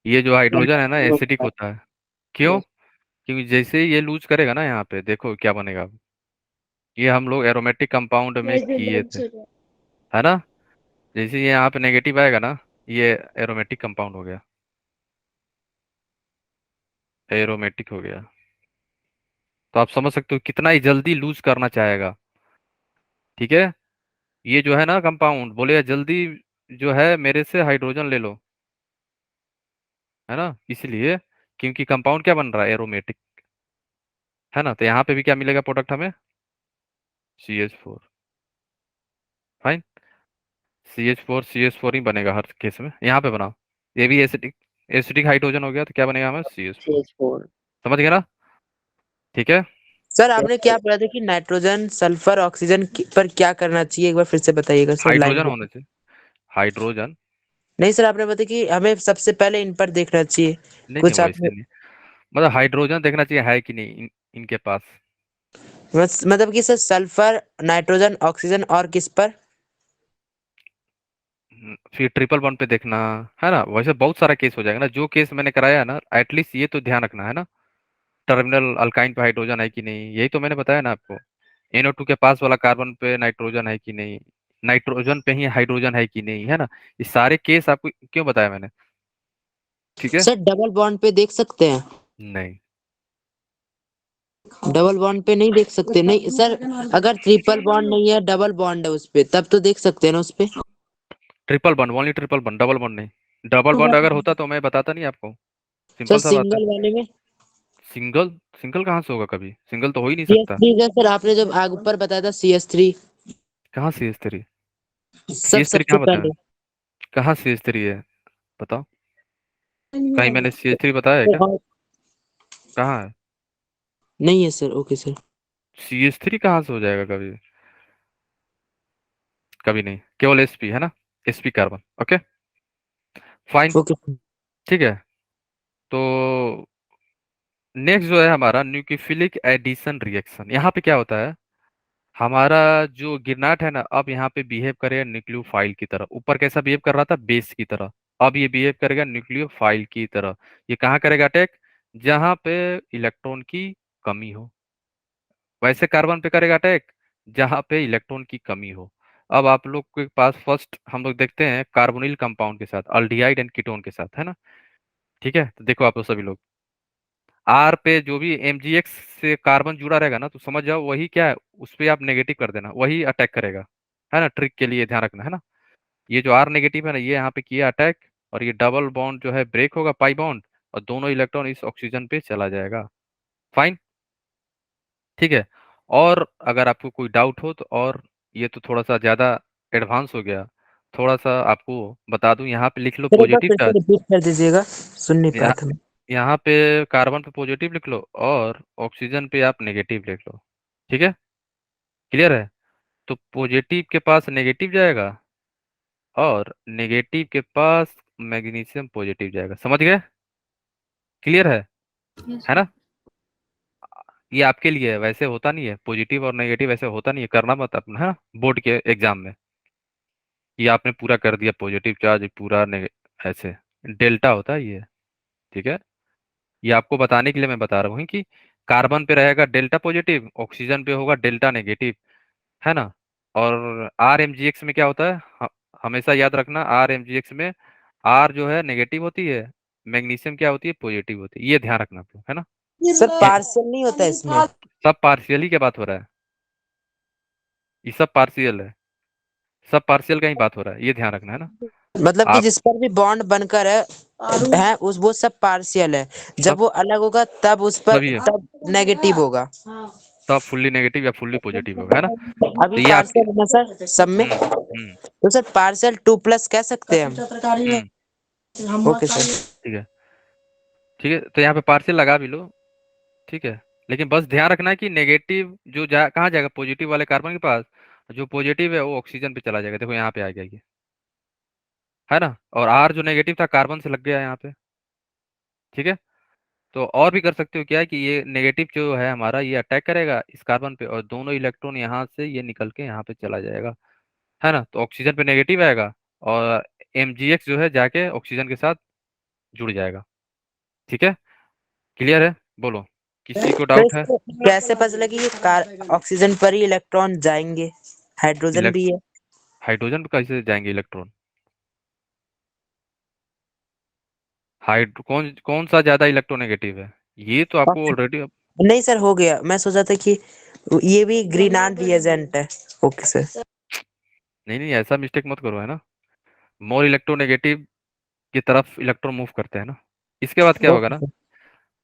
ये जो हाइड्रोजन है ना एसिडिक होता है। क्यों? क्योंकि जैसे ही ये लूज करेगा ना, यहाँ पे देखो क्या बनेगा। ये हम लोग एरोमेटिक कंपाउंड में किए थे, है ना। जैसे ये यहाँ पे नेगेटिव आएगा ना, ये एरोमेटिक कंपाउंड हो गया, एरोमेटिक हो गया। तो आप समझ सकते हो कितना ही जल्दी लूज करना चाहेगा। ठीक है, ये जो है ना कंपाउंड बोलेगा जल्दी जो है मेरे से हाइड्रोजन ले लो, है ना। इसलिए क्योंकि कंपाउंड क्या बन रहा है? एरोमेटिक, है ना। तो यहाँ पे भी क्या मिलेगा प्रोडक्ट हमें? CH4। फाइन। CH4 ही बनेगा हर केस में। यहाँ पे बनाओ, ये भी एसिडिक, एसिडिक हाइड्रोजन हो गया, तो क्या बनेगा हमें? CH4। CH4। समझ गए ना? ठीक है। सर आपने क्या बोला था कि नाइट्रोजन सल्फर ऑक्सीजन पर क्या करना चाहिए, एक बार फिर से बताइएगा सर, लाइन हाइड्रोजन पे। होने से, हाइड्रोजन। नहीं सर, आपने बताया कि हमें सबसे पहले इन पर देखना चाहिए। नहीं नहीं, कुछ वैसे आपने नहीं। मतलब हाइड्रोजन देखना चाहिए है कि नहीं इनके पास। मतलब कि सर सल्फर, नाइट्रोजन, ऑक्सीजन और किस पर? फिर ट्रिपल बॉन्ड पे देखना, है ना। वैसे बहुत सारा केस हो जाएगा ना, जो केस मैंने कराया है ना, एटलीस्ट ये तो ध्यान रखना, है ना। टर्मिनल अल्काइन पे हाइड्रोजन है कि नहीं, यही तो मैंने बताया ना आपको। NO2 के पास वाला कार्बन पे नाइट्रोजन है कि नहीं, नाइट्रोजन पे ही हाइड्रोजन है कि नहीं, है ना। ये सारे केस आपको क्यों बताया मैंने? ठीक है। सर डबल बॉन्ड पे देख सकते हैं? नहीं, डबल बॉन्ड पे नहीं देख सकते? नहीं सर, अगर ट्रिपल बॉन्ड नहीं है, डबल बॉन्ड है उस पे, तब तो देख सकते हैं ना उस पे। Triple bond, only triple bond, double bond नहीं। डबल बॉन्ड अगर होता तो मैं बताता नहीं आपको, सर सिंपल सा बात है। सिंगल वाले में सिंगल? सिंगल कहाँ से होगा? कभी सिंगल तो हो ही नहीं सी एस सकता। थ्री का सर, आपने जब आग ऊपर बताया था CS3। कहाँ CH3? सब CH3 सबसे कहाँ बताया? पहले। कहाँ CH3 है? बताओ, कहीं मैंने CH3 बताया है क्या? और कहाँ है? नहीं है सर। Okay sir. CH3 कहाँ से हो जाएगा कभी? कभी नहीं, केवल sp, है ना। sp carbon. Okay, fine. Okay. ठीक है। तो नेक्स्ट जो है हमारा न्यूक्लियोफिलिक एडिशन रिएक्शन। यहाँ पे क्या होता है? हमारा जो गिरनाट है ना, अब यहाँ पे बिहेव करेगा न्यूक्लियोफाइल की तरह। ऊपर कैसा बिहेव कर रहा था? बेस की तरह। अब ये बिहेव करेगा न्यूक्लियोफाइल की तरह। ये कहाँ करेगा अटैक? जहाँ पे इलेक्ट्रॉन की कमी हो। वैसे कार्बन पे करेगा अटैक जहाँ पे इलेक्ट्रॉन की कमी हो। अब आप लोग के पास फर्स्ट हम लोग देखते हैं कार्बोनिल कंपाउंड के साथ, अल्डिहाइड एंड कीटोन के साथ, है ना। ठीक है, तो देखो आप लोग सभी लोग, आर पे जो भी MgX से कार्बन जुड़ा रहेगा ना, तो समझ जाओ वही क्या है, उस पे आप नेगेटिव कर देना, वही अटैक करेगा, है ना। ट्रिक के लिए ध्यान रखना, है ना। ये जो आर नेगेटिव है ना, ये यहाँ पे किया अटैक, और ये डबल बॉन्ड जो है ब्रेक होगा, पाई बॉन्ड, और दोनों इलेक्ट्रॉन इस ऑक्सीजन पे चला जाएगा। फाइन। ठीक है। और अगर आपको कोई डाउट हो तो, और ये तो थोड़ा सा ज्यादा एडवांस हो गया, थोड़ा सा आपको बता दूं, यहाँ पे लिख लो सर एक बार पॉजिटिव फिर से चार्ज। रिपीट कर दीजिएगा, सुन नहीं पाया यहाँ था मैं। यहाँ पे कार्बन पे पॉजिटिव लिख लो, और ऑक्सीजन पे आप नेगेटिव लिख लो। ठीक है, क्लियर है। तो पॉजिटिव के पास नेगेटिव जाएगा, और नेगेटिव के पास मैग्नीशियम पॉजिटिव जाएगा। समझ गए? क्लियर है ना। ये आपके लिए है, वैसे होता नहीं है, पॉजिटिव और नेगेटिव ऐसे होता नहीं है, करना मत अपना, है ना, बोर्ड के एग्जाम में। ये आपने पूरा कर दिया पॉजिटिव चार्ज पूरा ऐसे डेल्टा होता है ये, ठीक है। ये आपको बताने के लिए मैं बता रहा हूँ कि कार्बन पे रहेगा डेल्टा पॉजिटिव, ऑक्सीजन पे होगा डेल्टा नेगेटिव, है ना। और आर एम जी एक्स में क्या होता है, हमेशा याद रखना, आर एम जी एक्स में आर जो है नेगेटिव होती है, मैग्नीशियम क्या होती है, पॉजिटिव होती है, ये ध्यान रखना आप लोग, है ना। सर पार्शियल नहीं होता इसमें? सब पार्शियल ही क्या बात हो रहा है, ये सब पार्शियल है, सब पार्शियल का ही बात हो रहा है, ये ध्यान रखना, है ना। मतलब कि आप जिस पर भी बॉन्ड बनकर है उस वो सब पार्शियल है, जब सब वो अलग होगा तब उस पर सभी है, तब नेगेटिव होगा। तब फुल्ली नेगेटिव या फुल्ली पॉजिटिव होगा, है ना। अभी तो ये आपके पार्शियल है ना सर सब में? हम्म तो सर पार्शियल 2+ कह सकते हैं हम्म हम? Okay sir. ठीक है, ठीक है, तो यहाँ पे पार्शियल लगा भी लो, ठीक है। लेकिन बस ध्यान रखना है कि नेगेटिव जो कहाँ जाएगा, पॉजिटिव वाले कार्बन के पास, जो पॉजिटिव है वो ऑक्सीजन पे चला जाएगा, देखो यहाँ पे आ गया ये, है ना। और आर जो नेगेटिव था कार्बन से लग गया यहाँ पे, ठीक है। तो और भी कर सकते हो क्या है कि ये नेगेटिव जो है हमारा ये अटैक करेगा इस कार्बन पे, और दोनों इलेक्ट्रॉन यहाँ से ये निकल के यहाँ पे चला जाएगा, है ना। तो ऑक्सीजन पे नेगेटिव आएगा और MgX जो है जाके ऑक्सीजन के साथ जुड़ जाएगा, ठीक है। क्लियर है, बोलो, किसी को तो डाउट है। इसको कैसे पता चला कि ये ऑक्सीजन पर ही इलेक्ट्रॉन जाएंगे? हाइड्रोजन इलेक्ट भी है। हाइड्रोजन पे कैसे जाएंगे इलेक्ट्रॉन, हाइड्रो कौन कौन सा ज्यादा इलेक्ट्रोनेगेटिव है, ये तो आपको ऑलरेडी। नहीं सर हो गया, मैं सोचा था कि ये भी ग्रीनान रिएजेंट है। Okay sir. नहीं नहीं, ऐसा मिस्टेक मत करो, है ना। मोर इलेक्ट्रोनेगेटिव की तरफ इलेक्ट्रॉन मूव करते हैं ना। इसके बाद क्या होगा ओके ना, सर।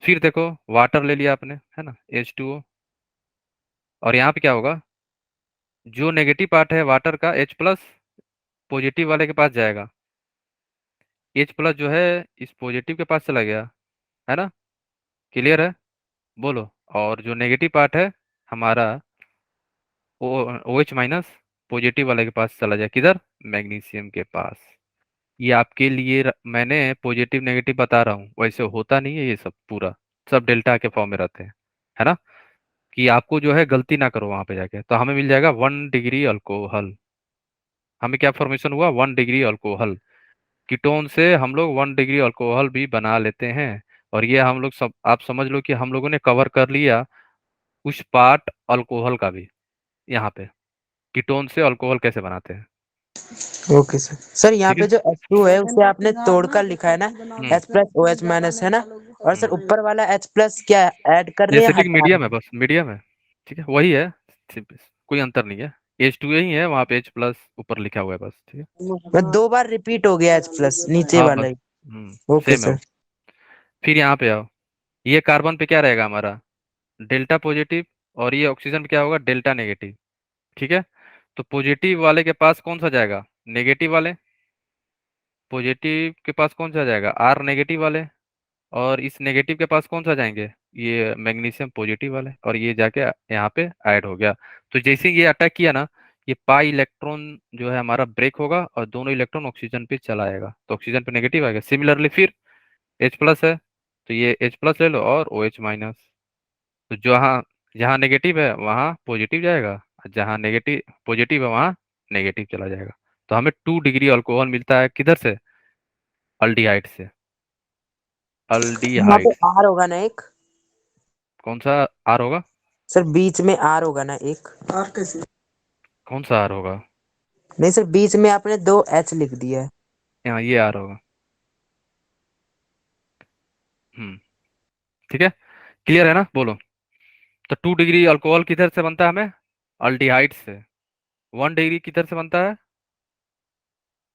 फिर देखो वाटर ले लिया आपने, है ना, H2O। और यहाँ पे क्या होगा, जो नेगेटिव पार्ट है वाटर का H+ पॉजिटिव वाले के पास जाएगा, H+ जो है इस पॉजिटिव के पास चला गया, है ना। क्लियर है, बोलो। और जो नेगेटिव पार्ट है हमारा OH- पॉजिटिव वाले के पास चला जाए, किधर, मैग्नीशियम के पास। ये आपके लिए मैंने पॉजिटिव नेगेटिव बता रहा हूँ, वैसे होता नहीं है ये सब पूरा, सब डेल्टा के फॉर्म में रहते हैं, है ना। कि आपको जो है गलती ना करो वहां पे जाके, तो हमें मिल जाएगा 1 डिग्री अल्कोहल। हमें क्या फॉर्मेशन हुआ, 1 डिग्री अल्कोहल। कीटोन से हम लोग 1 डिग्री अल्कोहल भी बना लेते हैं। और ये हम लोग सब आप समझ लो कि हम लोगों ने कवर कर लिया कुछ पार्ट अल्कोहल का भी यहाँ पे, कीटोन से अल्कोहल कैसे बनाते हैं, ओके सर। सर यहाँ ठीक है। पे जो H2 है उसे आपने तोड़कर लिखा है ना, H+OH- है ना? और सर हम्म ऊपर वाला H+ क्या ऐड कर रहे हैं या एसिटिक हटा मीडियम रहे है, बस मीडियम है, ठीक है, वही है, कोई अंतर नहीं है। H2 ही है, वहाँ पे H+ ऊपर लिखा हुआ है बस, ठीक है। हैं? 2 बार रिपीट हो गया H+ नीचे हाँ वाला बस, ही। ओके सेम है सर। वो। फिर यहाँ पे आओ, ये कार्बन पे क्या रहेगा हमारा, डेल्टा पॉजिटिव। और ये ऑक्सीजन पे क्या होगा, डेल्टा नेगेटिव, ठीक है। तो पॉजिटिव वाले के पास कौन सा जाएगा, नेगेटिव वाले, पॉजिटिव के पास कौन सा जाएगा, आर नेगेटिव वाले। और इस नेगेटिव के पास कौन सा जाएंगे, ये मैग्नीशियम पॉजिटिव वाले, और ये जाके यहाँ पे ऐड हो गया। तो जैसे ही ये अटैक किया ना, ये पाई इलेक्ट्रॉन जो है हमारा ब्रेक होगा और दोनों इलेक्ट्रॉन ऑक्सीजन पे चला आएगा, तो ऑक्सीजन पे नेगेटिव आएगा। सिमिलरली फिर H+ है, तो ये H+ ले लो और OH-। तो जहाँ जहाँ नेगेटिव है वहाँ पॉजिटिव जाएगा, और जहाँ नेगेटिव पॉजिटिव है वहाँ नेगेटिव चला जाएगा। तो हमें 2 डिग्री अल्कोहल मिलता है किधर से, अल्डिहाइड से, यहाँ पे अल्डिहाइड। R होगा ना एक? कौन सा आर होगा, सर बीच में R होगा ना एक? कौन सा आर होगा, नहीं सर बीच में आपने 2 H लिख दिया है। यहाँ ये आर होगा। ठीक है, क्लियर है ना, बोलो। तो 2 डिग्री अल्कोहल किधर से बनता है हमें, अल्डिहाइड से। 1 डिग्री किधर से बनता है,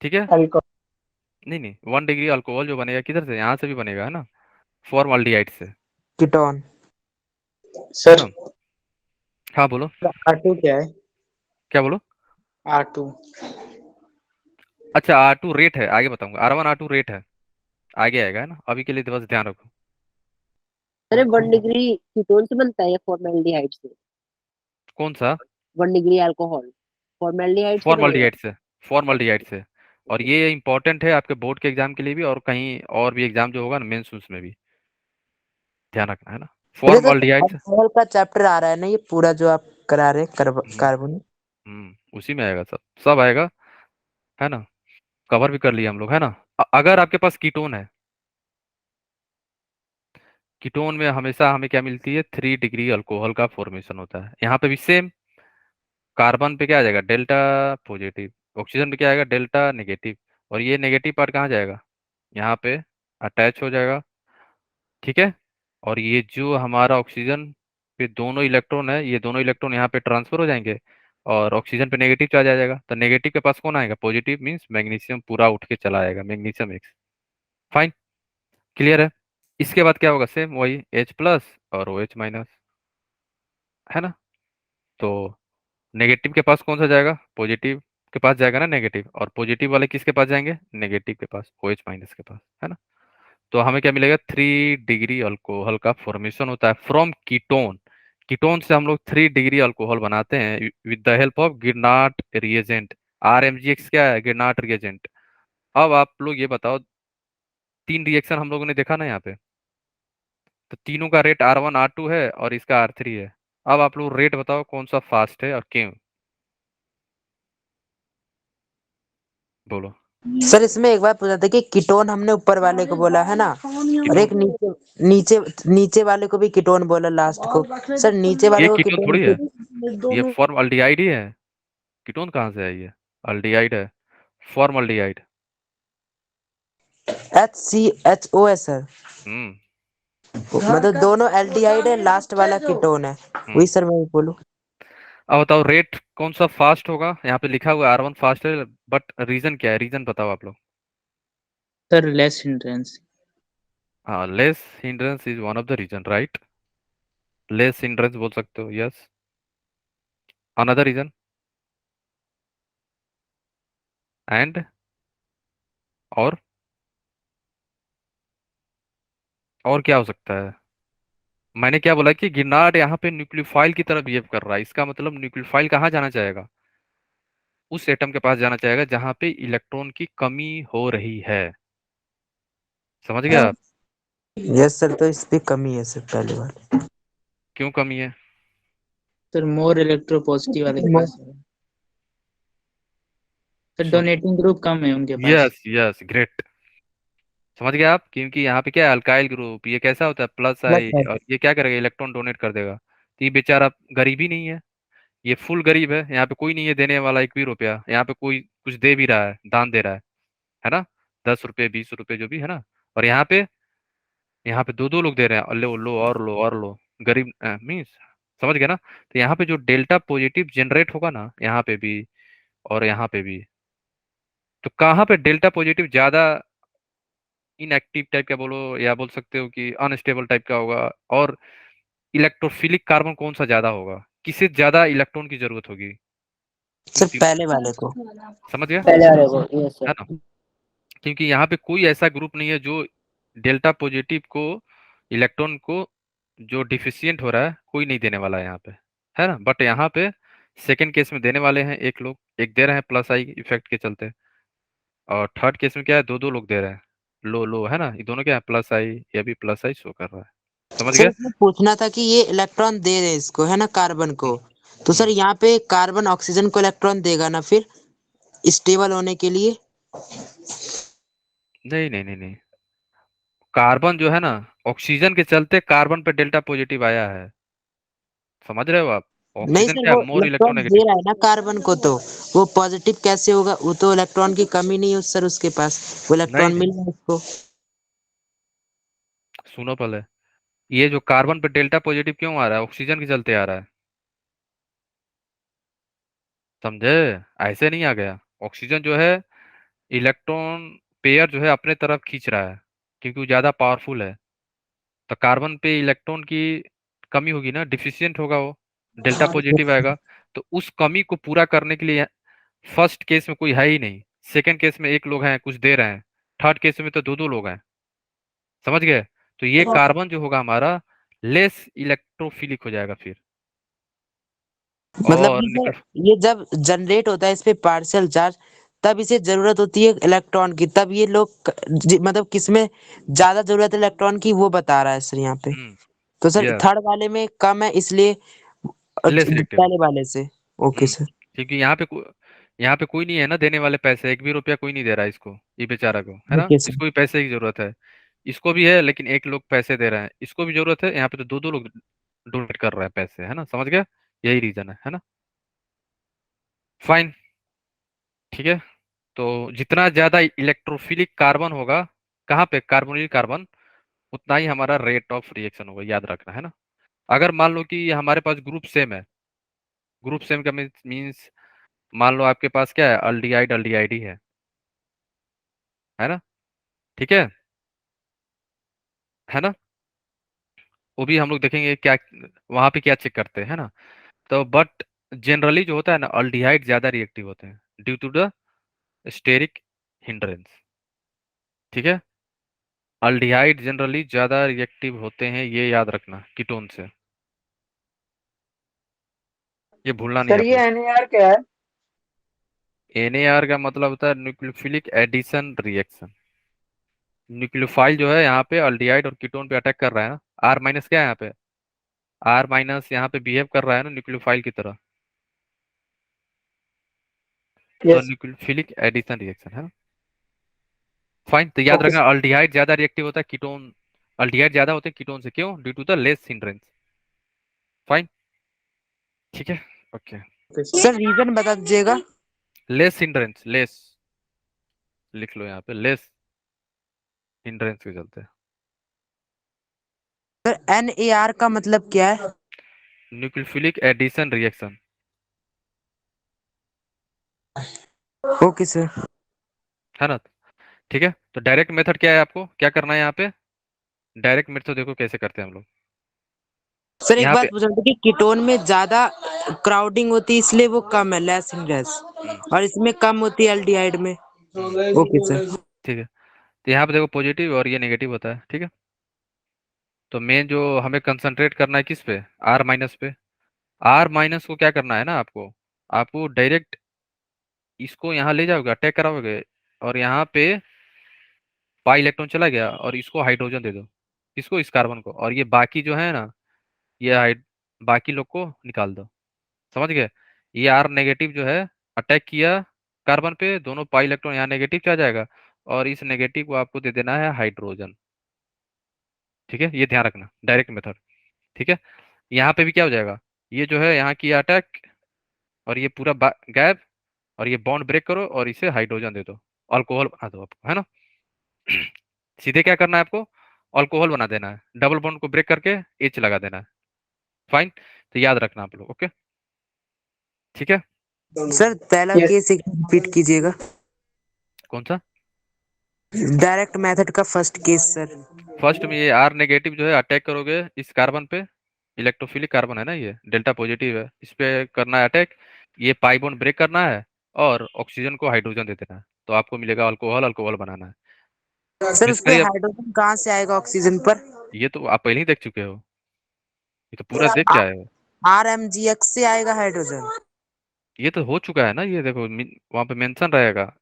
ठीक है। अल्कोहल। नहीं नहीं, 1 डिग्री अल्कोहल जो बनेगा किधर से, यहाँ से भी बनेगा, है ना, फॉर्मल्डिहाइड से, कीटोन। है सर ना। हाँ बोलो, R2 क्या है? क्या बोलो। R2 अच्छा R2 रेट है, आगे बताऊंगा, R1 R2 रेट है, आगे आएगा, है ना, अभी के लिए तो बस ध्यान रखो। अरे 1 डिग्री कीटोन से बनता है या फॉर्मेल्डिहाइड से? कौन सा, 1 डिग्री अल्कोहल फॉर्मेल्डिहाइड से बनेगा। फॉर्मल्डिहाइड से, फॉर्मल्डिहाइड से। और ये इंपॉर्टेंट है आपके बोर्ड के एग्जाम के लिए भी, और कहीं और भी एग्जाम जो होगा ना मेंस उसमें भी ध्यान रखना, है ना, मुझे तो फॉर्मल्डिहाइड से। अल्कोहल का चैप्टर आ रहा है ना, ये पूरा जो आप करा रहे हैं हम्म कार्बन। उसी में आएगा, सब सब आएगा। है ना, कवर भी कर लिया हम लोग, है ना। अगर आपके पास कीटोन है, कीटोन में हमेशा हमें क्या मिलती है, 3 डिग्री अल्कोहल का फॉर्मेशन होता है। यहाँ पे भी सेम, कार्बन पे क्या आ जाएगा, डेल्टा पॉजिटिव, ऑक्सीजन पे क्या आएगा, डेल्टा नेगेटिव, और ये नेगेटिव पार्ट कहाँ जाएगा, यहाँ पे अटैच हो जाएगा, ठीक है। और ये जो हमारा ऑक्सीजन पे दोनों इलेक्ट्रॉन है, ये दोनों इलेक्ट्रॉन यहाँ पे ट्रांसफर हो जाएंगे, और ऑक्सीजन पे नेगेटिव चार्ज आ जाएगा, तो नेगेटिव के पास कौन आएगा, पॉजिटिव, मीन्स मैग्नीशियम पूरा उठ के चला आएगा, मैग्नीशियम एक्स। फाइन, क्लियर है। इसके बाद क्या होगा, सेम वही H+ और OH माइनस, है ना। तो नेगेटिव के पास कौन सा जाएगा, पॉजिटिव के पास जाएगा ना नेगेटिव, और पॉजिटिव वाले किसके पास जाएंगे, नेगेटिव के पास, OH माइनस के पास, है ना। तो हमें क्या मिलेगा, 3 डिग्री अल्कोहल का फॉर्मेशन होता है फ्रॉम कीटोन। कीटोन से हम लोग 3 डिग्री अल्कोहल बनाते हैं with the help of Grignard reagent. RMGX क्या है, गिरनाट रिएजेंट। अब आप लोग ये बताओ, 3 रिएक्शन हम लोगों ने देखा ना यहाँ पे, तो तीनों का रेट R1 R2 है और इसका R3 है। अब आप लोग रेट बताओ कौन सा फास्ट है और क्यों, बोलो। सर इसमें एक बात पूछा था कि कीटोन हमने ऊपर वाले को बोला है ना, और एक कीटोन, नीचे नीचे नीचे वाले को भी कीटोन बोला लास्ट को। सर नीचे ये वाले को कीटोन कीटोन थोड़ी है, ये फॉर्म अल्डिहाइड ही है। कीटोन कहाँ से है, ये अल्डिहाइड है, फॉर्म अल्डिहाइड। HCHO है सर, हम्म मतलब दोनों एल्डिहाइड है, लास्ट वाला कीटोन है, वही हम्म सर मैं बोलूं। अब बताओ रेट कौन सा फास्ट होगा, यहाँ पे लिखा हुआ है R1 फास्ट है, बट रीजन क्या है, रीजन बताओ आप लोग। Sir less hindrance. हाँ, less hindrance is one of the reason, right. Less hindrance बोल सकते हो, यस। अनदर रीजन, एंड, और क्या हो सकता है। मैंने क्या बोला कि गिरनाट यहाँ पे न्यूक्लियोफाइल की तरह बिहेव कर रहा है, इसका मतलब न्यूक्लियोफाइल कहाँ जाना चाहेगा, उस एटम के पास जाना चाहेगा जहाँ पे इलेक्ट्रॉन की कमी हो रही है। समझ गया आप, यस सर, तो इस पे कमी है सर पहले वाले। क्यों कमी है। सर मोर इलेक्ट्रोपॉजिटिव वाले के पास है। सर सुन, डोनेटिंग ग्रुप कम है उनके पास। Yes yes, great. समझ गए आप, क्योंकि यहाँ पे क्या है, अल्काइल ग्रुप, ये कैसा होता है, प्लस प्लस आई, है। और ये क्या करेगा, इलेक्ट्रॉन डोनेट कर देगा। तो ये बेचारा गरीब ही नहीं है, ये फुल गरीब है, यहाँ पे कोई नहीं है देने वाला 1 भी रुपया, यहाँ पे कोई कुछ दे भी रहा है, दान दे रहा है ना, 10 रुपये 20 रुपये जो भी है ना। और यहाँ पे दो दो लोग दे रहे हैं, और लो लो और लो और लो, गरीब मीन्स, समझ गए ना। तो यहाँ पे जो डेल्टा पॉजिटिव जनरेट होगा ना, यहाँ पे भी और यहाँ पे भी, तो कहाँ पे डेल्टा पॉजिटिव ज्यादा इनएक्टिव टाइप का बोलो, या बोल सकते हो कि अनस्टेबल टाइप का होगा, और इलेक्ट्रोफिलिक कार्बन कौन सा ज्यादा होगा, किसे ज्यादा इलेक्ट्रॉन की जरूरत होगी, इन सर तीनों, पहले वाले को। समझ गया, पहले वाले को, यस है सर। ना। क्योंकि यहाँ पे कोई ऐसा ग्रुप नहीं है जो डेल्टा पॉजिटिव को, इलेक्ट्रॉन को जो डिफिशियंट हो रहा है, कोई नहीं देने वाला है यहाँ पे, है ना। बट यहाँ पे सेकंड केस में देने वाले हैं एक लोग, एक दे रहे हैं प्लस आई इफेक्ट के चलते, और थर्ड केस में क्या है, दो दो लोग दे रहे हैं, लो लो, है ना, ये दोनों क्या है, प्लस आई, ये भी प्लस आई शो कर रहा है। समझ सर गए। इसमें पूछना था कि ये इलेक्ट्रॉन दे रहे हैं इसको है ना, कार्बन को, हम्म, तो सर हम्म। यहाँ पे कार्बन ऑक्सीजन को इलेक्ट्रॉन देगा ना फिर स्टेबल होने के लिए। नहीं नहीं नहीं नहीं, कार्बन जो है ना, ऑक्सीजन के चलते कार्बन पे डेल्टा पॉजिटिव आया है, समझ रहे हो आप। नहीं ऑक्सीजन सर, क्या है, वो मोर इलेक्ट्रॉन दे इलेक्ट्रोनेगेटिव। रहा है ना कार्बन को, तो वो पॉजिटिव कैसे होगा, वो तो इलेक्ट्रॉन की कमी नहीं है सर उसके पास, वो नहीं इलेक्ट्रॉन नहीं, मिल रहा है उसको। सुनो पहले, ये जो कार्बन पे डेल्टा पॉजिटिव क्यों आ रहा है, ऑक्सीजन के चलते आ रहा है, समझे। ऐसे नहीं आ गया, ऑक्सीजन जो है, इलेक्ट्रॉन पेयर जो है अपने तरफ खींच रहा है, क्योंकि वो ज्यादा पावरफुल है। तो कार्बन पे इलेक्ट्रॉन की कमी होगी ना, डिफिशियंट होगा वो, डेल्टा पॉजिटिव आएगा। तो उस कमी को पूरा करने के लिए फर्स्ट केस में कोई है ही नहीं, सेकंड केस में एक लोग हैं कुछ दे रहे हैं, थर्ड केस में तो दो दो लोग हैं, समझ गए। तो ये कार्बन जो होगा हमारा, लेस इलेक्ट्रोफिलिक हो जाएगा फिर, मतलब और कि सर निकल, ये जब जनरेट होता है इस पे पार्शियल चार्ज, तब इसे जरूरत होती है इलेक्ट्रॉन की, तब ये लोग मतलब किसमें ज्यादा जरूरत है इलेक्ट्रॉन की वो बता रहा है सर यहाँ पे। हम्म, तो सर यस, थर्ड वाले में कम है इसलिए लेस इलेक्टिव, पहले वाले से। Okay sir. क्योंकि यहाँ पे यहाँ पे कोई नहीं है ना देने वाले पैसे, एक भी रुपया कोई नहीं दे रहा है इसको, ये बेचारा को, है ना। Okay sir. इसको भी पैसे की जरूरत है, इसको भी है, लेकिन एक लोग पैसे दे रहे हैं, इसको भी जरूरत है, यहाँ पे तो दो दो लोग डोनेट कर रहे हैं पैसे, है ना, समझ गया, यही रीजन है ना। फाइन, ठीक है। तो जितना ज्यादा इलेक्ट्रोफिलिक कार्बन होगा कहाँ पे, कार्बोनिल कार्बन, उतना ही हमारा रेट ऑफ रिएक्शन होगा, याद रखना, है ना। अगर मान लो कि हमारे पास ग्रुप सेम है, ग्रुप सेम का मीन्स मान लो आपके पास क्या है, अल्डिहाइड अल्डिहाइड ही है ना, ठीक है ना। वो भी हम लोग देखेंगे क्या वहां पे क्या चेक करते हैं ना। तो बट जनरली जो होता है ना, अल्डिहाइड ज्यादा रिएक्टिव होते हैं due to the steric hindrance, ठीक है। अल्डिहाइड जनरली ज्यादा रिएक्टिव होते हैं, ये याद रखना, कीटोन से, ये भूलना नहीं सर आप ये लोग। NAR क्या है? NAR का मतलब होता है न्यूक्लियोफिलिक एडिशन रिएक्शन। न्यूक्लियोफाइल जो है यहाँ पे अल्डिहाइड और कीटोन पे अटैक कर रहा है ना, आर माइनस क्या है यहाँ पे, आर माइनस यहाँ पे बिहेव कर रहा है ना न्यूक्लियोफाइल की तरह, तो यस। न्यूक्लियोफिलिक एडिशन रिएक्शन है ना। फाइन, तो याद ओके रखना अल्डिहाइड ज्यादा रिएक्टिव होता है कीटोन, अल्डिहाइड ज्यादा होते हैं कीटोन से, क्यों, due to the less hindrance. Fine, ठीक है, ओके। सर रीजन बता दीजिएगा। लेस हिंड्रेंस, लेस लिख लो यहाँ पे, लेस हिंड्रेंस के चलते। सर NAR का मतलब क्या है? Nucleophilic addition reaction, okay sir. है ना, ठीक है। तो डायरेक्ट मेथड क्या है, आपको क्या करना है यहाँ पे, डायरेक्ट मेथड देखो कैसे करते हैं हम लोग। सर एक यहाँ पे बात पूछ रहा था कि कीटोन में ज्यादा क्राउडिंग होती है इसलिए वो कम है, लेस हिंड्रेंस, हम्म, और इसमें कम होती है एल्डिहाइड में। हम्म, ओके सर। ठीक है। तो यहाँ पे देखो पॉजिटिव और ये नेगेटिव होता है, ठीक है। तो मेन जो हमें कंसंट्रेट करना है किस पे, आर माइनस पे। आर माइनस को क्या करना है ना आपको, आपको डायरेक्ट इसको यहाँ ले जाओगे, अटैक कराओगे, और यहाँ पे पाई इलेक्ट्रॉन चला गया, और इसको हाइड्रोजन दे दो, इसको, इस कार्बन को, और ये बाकी जो है ना, ये बाकी लोग को निकाल दो, समझ गए। ये आर नेगेटिव जो है अटैक किया कार्बन पे, दोनों पाई इलेक्ट्रॉन यहाँ नेगेटिव चला जाएगा, और इस नेगेटिव को आपको दे देना है हाइड्रोजन, ठीक है, ये ध्यान रखना, डायरेक्ट मेथड, ठीक है। यहाँ पे भी क्या हो जाएगा, ये जो है यहाँ किया अटैक, और ये पूरा गैप, और ये बॉन्ड ब्रेक करो, और इसे हाइड्रोजन दे दो, अल्कोहल बना दो आपको, है ना। सीधे क्या करना है आपको, अल्कोहल बना देना है, डबल बॉन्ड को ब्रेक करके एच लगा देना है। फाइन, तो याद रखना आप लोग, ओके, ठीक है। सर पहला यस। केस एक रिपीट कीजिएगा, कौन सा, डायरेक्ट मेथड का फर्स्ट केस सर। फर्स्ट में ये आर नेगेटिव जो है अटैक करोगे इस कार्बन पे, इलेक्ट्रोफिलिक कार्बन है ना, ये डेल्टा पॉजिटिव है, इस पे करना है अटैक, ये पाई बॉन्ड ब्रेक करना है, और ऑक्सीजन को हाइड्रोजन दे देना है, तो आपको मिलेगा अल्कोहल, अल्कोहल बनाना है। सर उस पे बेसिकली अब हाइड्रोजन कहाँ से आएगा ऑक्सीजन पर? ये तो आप पहले ही देख चुके हो, ये तो पूरा देख के आए हो, RMGX से आएगा हाइड्रोजन। ये तो हो चुका है ना, ये देखो वहां पे मेंशन रहेगा,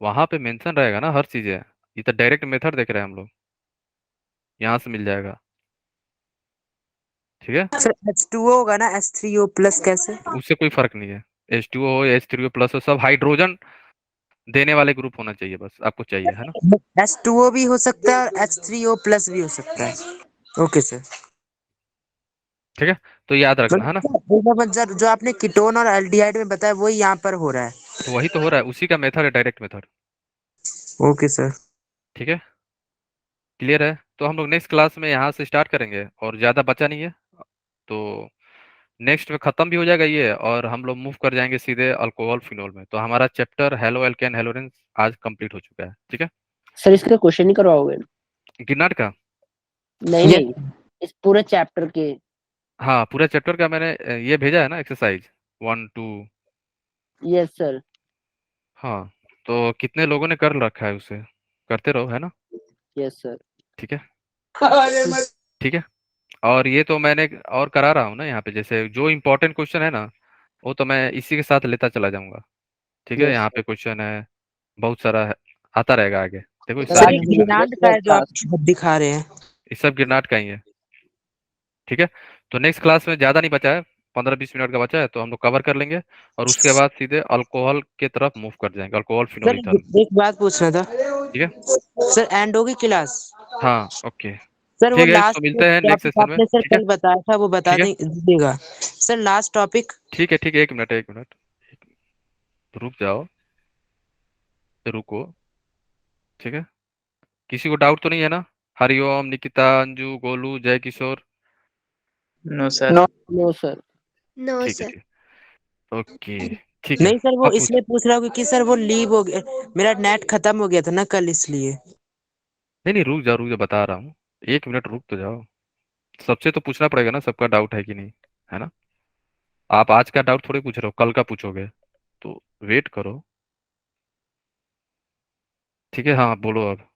वहां पे मेंशन रहेगा ना हर चीज है, ये तो डायरेक्ट मेथड देख रहे हैं हम लोग, यहाँ से मिल जाएगा, ठीक है। सर H2O होगा ना, H3O प्लस कैसे? उससे कोई फर्क नहीं है, H2O हो या H3O प्लस हो, सब हाइड्रोजन देने वाले ग्रुप होना चाहिए, बस आपको चाहिए, है ना। H2O भी हो सकता है और H3O प्लस भी हो सकता है। Okay sir. ठीक है, तो याद रखना, है ना। मतलब जो आपने कीटोन और एल्डिहाइड में बताया वही यहाँ पर हो रहा है। तो वही तो हो रहा है, उसी का मेथड है डायरेक्ट मेथड, ओके सर। ठीक है, क्लियर है। तो हम लोग नेक्स्ट क्लास में यहाँ से स्टार्ट करेंगे, और ज़्यादा बचा नहीं है, तो नेक्स्ट में ख़त्म भी हो जाएगा ये, और हम लोग मूव कर जाएंगे सीधे अल्कोहल फिनोल में, तो हमारा चैप्टर हेलो एल्केन हेलोरेंस आज कंप्लीट हो चुका है, ठीक है। सर इसका क्वेश्चन ही करवाओगे? गिरनाट का, नहीं यस। नहीं, इस पूरे चैप्टर के। हाँ पूरा चैप्टर का मैंने ये भेजा है ना, एक्सरसाइज 1 2। Yes sir. हाँ, तो कितने लोगों ने कर रखा है उसे, करते रहो, है ना, यस सर। ठीक है, अरे मत। ठीक है। और ये तो मैंने और करा रहा हूँ ना यहाँ पे, जैसे जो इम्पोर्टेंट क्वेश्चन है ना, वो तो मैं इसी के साथ लेता चला जाऊंगा, ठीक है। यस यहाँ सर। पे क्वेश्चन है बहुत सारा है, आता रहेगा आगे, देखो ये सर सारे सर ये आज क्वेश्चन है, गिलांड का है जो आप दिखा रहे हैं। ये सब गिरनाट का ही है, ठीक है। तो नेक्स्ट क्लास में ज़्यादा नहीं बचा है, 15-20 मिनट का बचा है तो हम लोग कवर कर लेंगे और उसके बाद सीधे अल्कोहल के तरफ मूव कर जाएंगे, अल्कोहल सर फिनोल ईथर। एक बात पूछना था ठीक है, सर, एंड होगी क्लास? हाँ ओके सर वो ठीक है, लास्ट तो मिलते हैं नेक्स्ट टॉपिक सेशन में। आपने सर ठीक है कल बताया था वो बता ठीक है दीजिएगा सर, लास्ट टॉपिक। ठीक है ठीक है, 1 मिनट रुक जाओ, रुको। ठीक है, किसी को डाउट तो नहीं है ना? Hariom, Nikita, Anju, Golu, Jai Kishore? No sir. No sir. No ठीक है सर। ठीक, ओके ठीक है। नहीं सर, वो अब पूछ, इसलिए पूछ रहा हूँ क्योंकि सर वो लीव हो गया, मेरा नेट खत्म हो गया था ना कल, इसलिए। नहीं नहीं, रुक जाओ, बता रहा हूँ, 1 मिनट रुक तो जाओ। सबसे तो पूछना पड़ेगा ना, सबका डाउट है कि नहीं, है ना? आप आज का डाउट थोड़ी पूछ रहे हो, कल का पूछोगे, तो वेट करो। ठीक है, हाँ बोलो अब।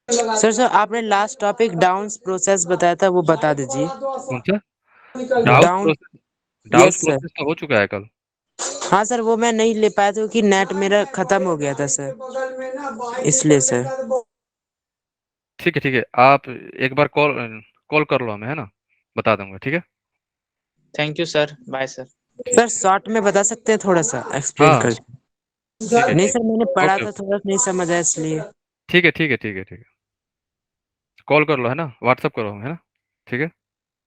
सर सर आपने लास्ट टॉपिक डाउन प्रोसेस बताया था, वो बता दीजिए। कौन सा डाउस down. Process? डाउस yes sir. Process तो हो चुका है कल। हाँ सर, वो मैं नहीं ले पाया था क्योंकि नेट मेरा खत्म हो गया था सर, इसलिए सर। ठीक है, आप एक बार कॉल कॉल कर लो हमें, है ना? बता दूंगा, ठीक है। Thank you sir, bye sir. Sir short में बता सकते हैं, थोड़ा सा एक्सप्लेन हाँ कर? ठीक है नहीं ठीक सर, मैंने है, पढ़ा ओके था, थोड़ा नहीं समझ आया इसलिए। ठीक है कॉल कर लो, है ना? व्हाट्सअप करो, है ना? ठीक है।